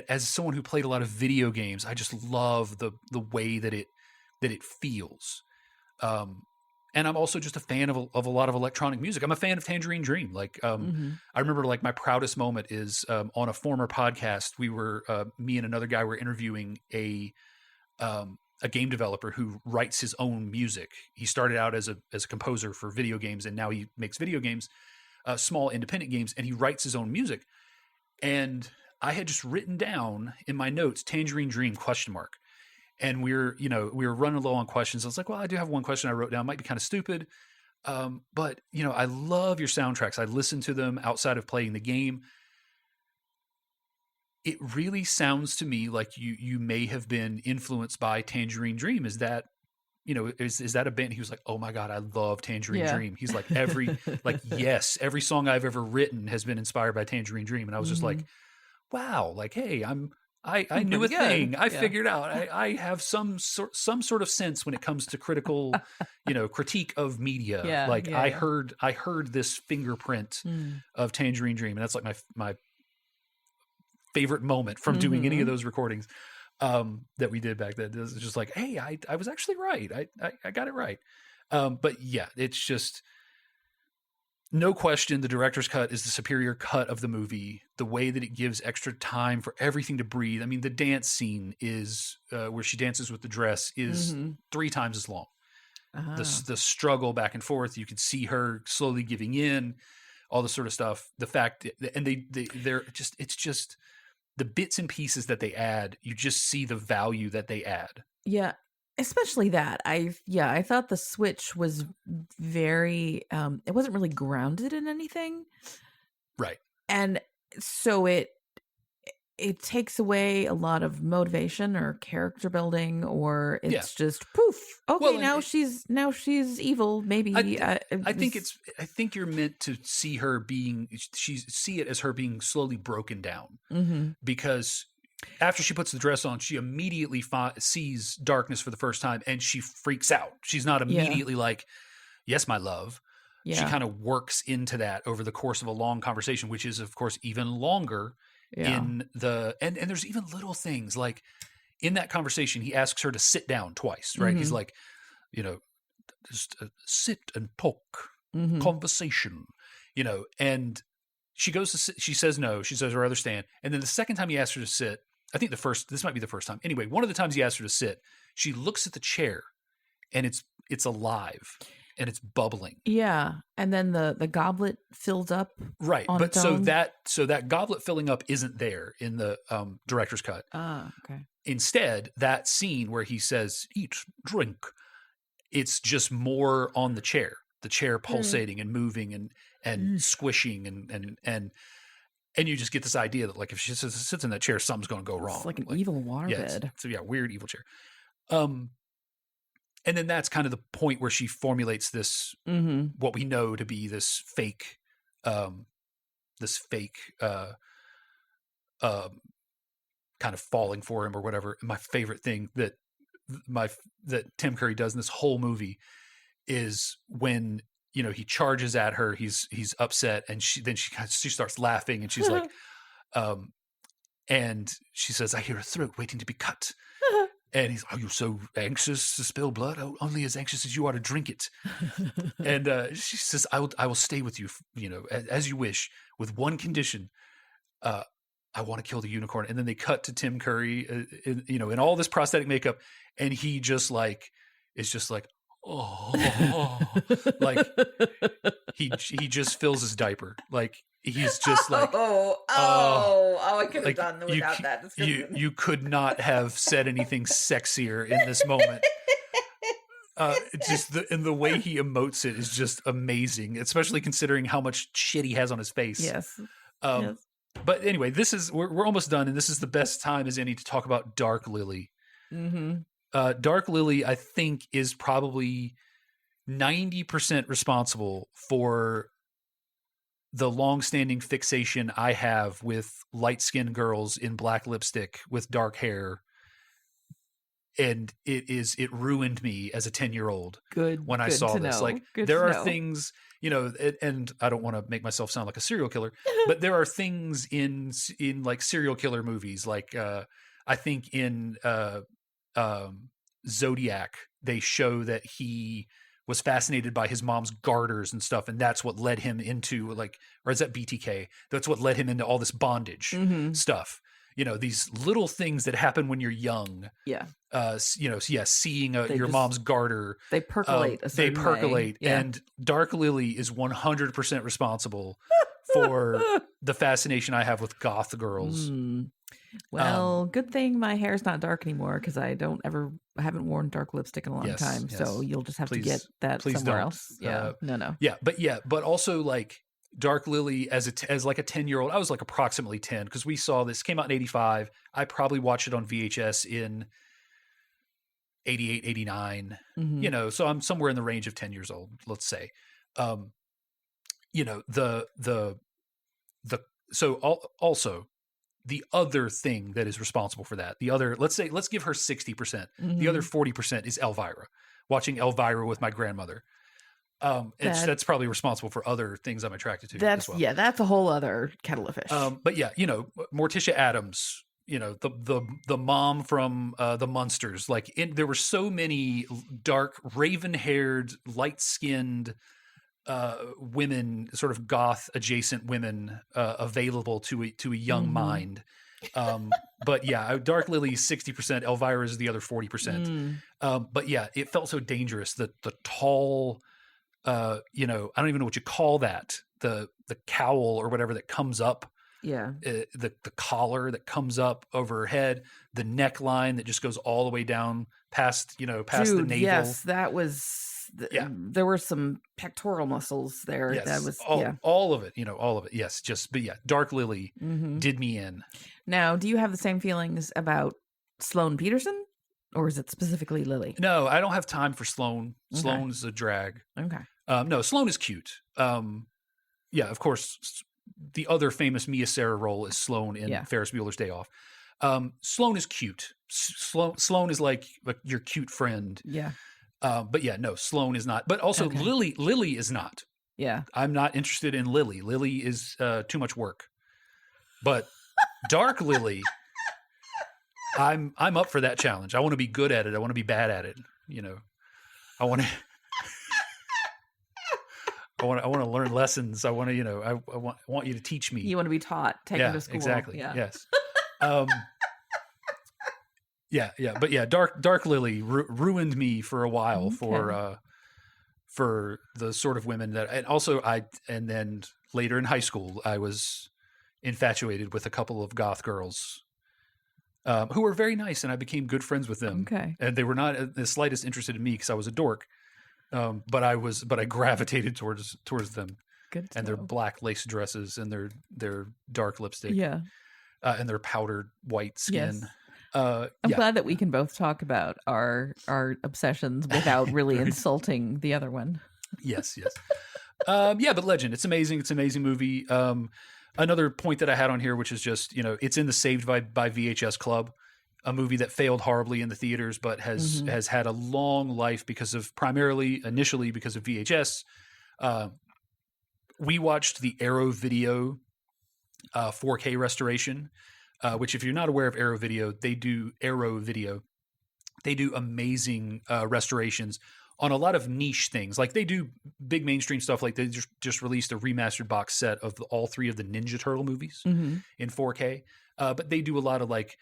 as someone who played a lot of video games, I just love the way that it feels. And I'm also just a fan of a lot of electronic music. I'm a fan of Tangerine Dream. Like, I remember like my proudest moment is on a former podcast. We were me and another guy were interviewing a game developer who writes his own music. He started out as a composer for video games, and now he makes video games, small independent games, and he writes his own music. And I had just written down in my notes Tangerine Dream ? And we were running low on questions. I was like, well, I do have one question I wrote down. It might be kind of stupid. But I love your soundtracks. I listen to them outside of playing the game. It really sounds to me like you may have been influenced by Tangerine Dream. Is that, is that a band? He was like, oh my God, I love Tangerine Dream. He's like, yes, every song I've ever written has been inspired by Tangerine Dream. And I was just like, wow, like, hey, I knew a thing. I figured out. I have some sort of sense when it comes to critical, critique of media. I heard this fingerprint of Tangerine Dream, and that's like my favorite moment from doing any of those recordings that we did back then. It was just like, hey, I was actually right. I got it right. But yeah, it's just. No question, the director's cut is the superior cut of the movie. The way that it gives extra time for everything to breathe. I mean, the dance scene is where she dances with the dress is 3 times as long. The struggle back and forth, you can see her slowly giving in, all this sort of stuff. The fact, and they're just, it's just the bits and pieces that they add. You just see the value that they add. Yeah. Especially that. I thought the switch was very it wasn't really grounded in anything. Right. And so it takes away a lot of motivation or character building, or it's just poof. Okay, well, she's evil. Maybe I think you're meant to see her see it as her being slowly broken down because after she puts the dress on, she immediately sees darkness for the first time, and she freaks out. She's not immediately like, yes, my love. Yeah. She kind of works into that over the course of a long conversation, which is, of course, even longer in the – and there's even little things like in that conversation, he asks her to sit down twice, right? He's like, just sit and talk. conversation, and she goes to sit, she says no, she says I'd rather stand. And then the second time he asked her to sit, I think this might be the first time. Anyway, one of the times he asked her to sit, she looks at the chair and it's alive and it's bubbling. Yeah. And then the goblet fills up. Right. But so that goblet filling up isn't there in the director's cut. Okay. Instead, that scene where he says, eat, drink, it's just more on the chair pulsating and moving and squishing and you just get this idea that like if she sits in that chair, something's going to go wrong. It's like an evil waterbed. So yeah, weird evil chair. And then that's kind of the point where she formulates this what we know to be this fake kind of falling for him or whatever. And my favorite thing that Tim Curry does in this whole movie is when he charges at her, he's upset, and she starts laughing, and she's like, and she says, "I hear a throat waiting to be cut." And he's, "Are you so anxious to spill blood? Oh, only as anxious as you are to drink it." And she says, I will stay with you, as you wish, with one condition. I want to kill the unicorn." And then they cut to Tim Curry, in all this prosthetic makeup, and he just like is just like, oh, like he just fills his diaper, like he's just like, I could have like, done without that. You could not have said anything sexier in this moment. Just the way he emotes it is just amazing, especially considering how much shit he has on his face. Yes. Yes. But anyway, we're almost done, and this is the best time as any to talk about Dark Lily. Dark Lily, I think, is probably 90% responsible for the long-standing fixation I have with light-skinned girls in black lipstick with dark hair. And it ruined me as a 10-year-old when I saw this. Like, there are things, and I don't want to make myself sound like a serial killer, but there are things in like serial killer movies. Like, I think in Zodiac, they show that he was fascinated by his mom's garters and stuff, and that's what led him into or is that BTK? That's what led him into all this bondage stuff. These little things that happen when you're young. Yeah. Seeing your mom's garter. They percolate. Yeah. And Dark Lily is 100% responsible for the fascination I have with goth girls. Well, good thing my hair's not dark anymore, because I haven't worn dark lipstick in a long time. Yes. So you'll just have to get that somewhere else. Yeah. No. Yeah. But also like Dark Lily as like a 10-year-old, I was like approximately 10 because we saw this, came out in 85. I probably watched it on VHS in 88, 89, so I'm somewhere in the range of 10 years old, let's say. Also the other thing that is responsible for that, let's give her 60%. The other 40% is Elvira, watching Elvira with my grandmother. That's probably responsible for other things I'm attracted to as well. Yeah, that's a whole other kettle of fish. But yeah, Morticia Addams, the mom from the Munsters, there were so many dark, raven-haired, light-skinned women, sort of goth adjacent women available to a young mind. But yeah, Dark Lily is 60%, Elvira is the other 40%. But yeah, it felt so dangerous that the tall, I don't even know what you call that, the cowl or whatever that comes up. Yeah. The collar that comes up over her head, the neckline that just goes all the way down past the navel. Yes, that was. There were some pectoral muscles there. Yes, that was all of it. All of it. Yes, Dark Lily did me in. Now, do you have the same feelings about Sloane Peterson, or is it specifically Lily? No, I don't have time for Sloane. Okay. Sloane's a drag. Okay. No, Sloane is cute. Of course. The other famous Mia Sara role is Sloane in Ferris Bueller's Day Off. Sloane is cute. Sloane is like your cute friend. Yeah. But yeah, no, Sloane is not. But also Lily is not. Yeah. I'm not interested in Lily. Lily is too much work. But Dark Lily, I'm up for that challenge. I want to be good at it. I want to be bad at it. I want to I want to learn lessons. I want to, I want you to teach me. You want to be taught, taken to school. Exactly. Yeah. Yes. But yeah, Dark Lily ruined me for a while for the sort of women that, and then later in high school, I was infatuated with a couple of goth girls who were very nice, and I became good friends with them. Okay. And they were not the slightest interested in me because I was a dork. But I gravitated towards them. Good. And their black lace dresses and their dark lipstick. Yeah. And their powdered white skin. Yes. I'm glad that we can both talk about our obsessions without really insulting the other one. Yes. But Legend, it's amazing. It's an amazing movie. Another point that I had on here, which is just, it's in the Saved by VHS Club, a movie that failed horribly in the theaters, but has had a long life initially because of VHS. We watched the Arrow Video 4K restoration, which, if you're not aware of Arrow Video, they do amazing restorations on a lot of niche things. Like they do big mainstream stuff. Like they just released a remastered box set of all 3 of the Ninja Turtle movies in 4K. But they do a lot of like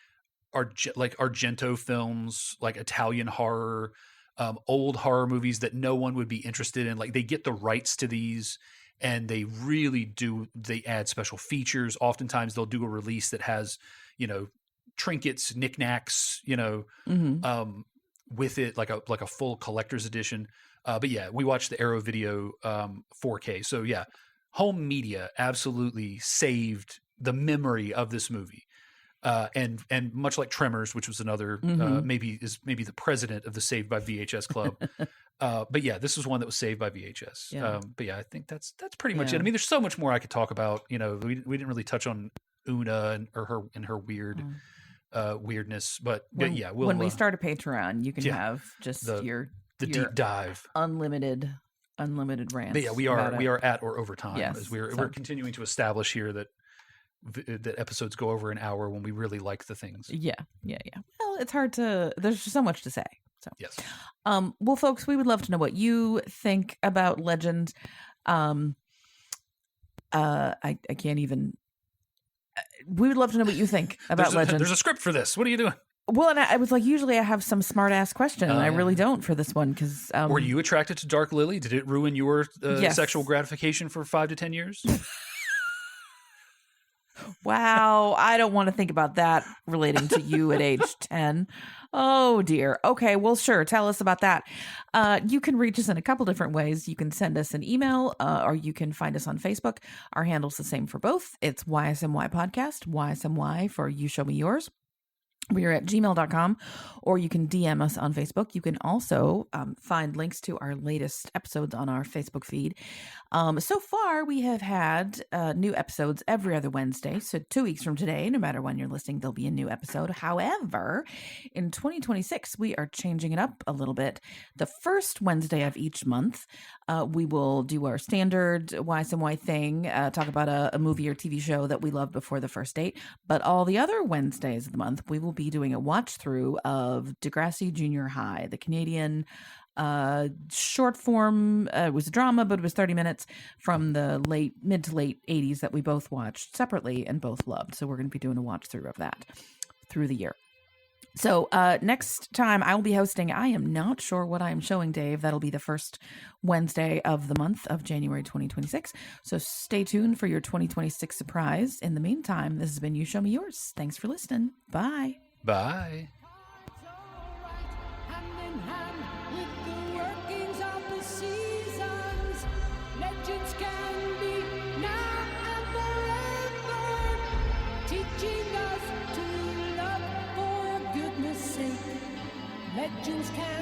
Argento films, like Italian horror, old horror movies that no one would be interested in. Like they get the rights to these, and they really do. They add special features. Oftentimes they'll do a release that has, trinkets, knickknacks, with it, like a full collector's edition. But yeah, we watched the Arrow Video 4K. So yeah, home media absolutely saved the memory of this movie. And much like Tremors, which was another maybe the president of the Saved by VHS Club. But yeah, this was one that was saved by VHS. Yeah. But yeah, I think that's pretty much it. I mean, there's so much more I could talk about. We didn't really touch on Una and her weird weirdness. But yeah, when we start a Patreon, you can have just your deep dive, unlimited rants. But yeah, we are at or over time. Yes, as we're continuing to establish here that episodes go over an hour when we really like the things. Yeah. Well, it's hard to. There's just so much to say. So yes. Well, folks, we would love to know what you think about Legend. I can't even. We would love to know what you think about Legend. There's a script for this. What are you doing? Well, and I was like, usually I have some smart ass question, and I really don't for this one because. Were you attracted to Dark Lily? Did it ruin your sexual gratification for 5 to 10 years? Wow, I don't want to think about that relating to you at age 10. Oh, dear. Okay, well, sure. Tell us about that. You can reach us in a couple different ways. You can send us an email or you can find us on Facebook. Our handle's the same for both. It's YSMY Podcast, YSMY for You Show Me Yours. We are at gmail.com, or you can DM us on Facebook. You can also find links to our latest episodes on our Facebook feed. So far, we have had new episodes every other Wednesday. So 2 weeks from today, no matter when you're listening, there'll be a new episode. However, in 2026, we are changing it up a little bit. The first Wednesday of each month, we will do our standard YSMY thing, talk about a movie or TV show that we loved before the first date. But all the other Wednesdays of the month, we will be doing a watch through of Degrassi Junior High, the Canadian short form. It was a drama, but it was 30 minutes from the mid to late 80s that we both watched separately and both loved. So we're going to be doing a watch through of that through the year. So next time I will be hosting. I am not sure what I am showing, Dave. That'll be the first Wednesday of the month of January 2026. So stay tuned for your 2026 surprise. In the meantime, this has been You Show Me Yours. Thanks for listening. Bye. Bye. Legends can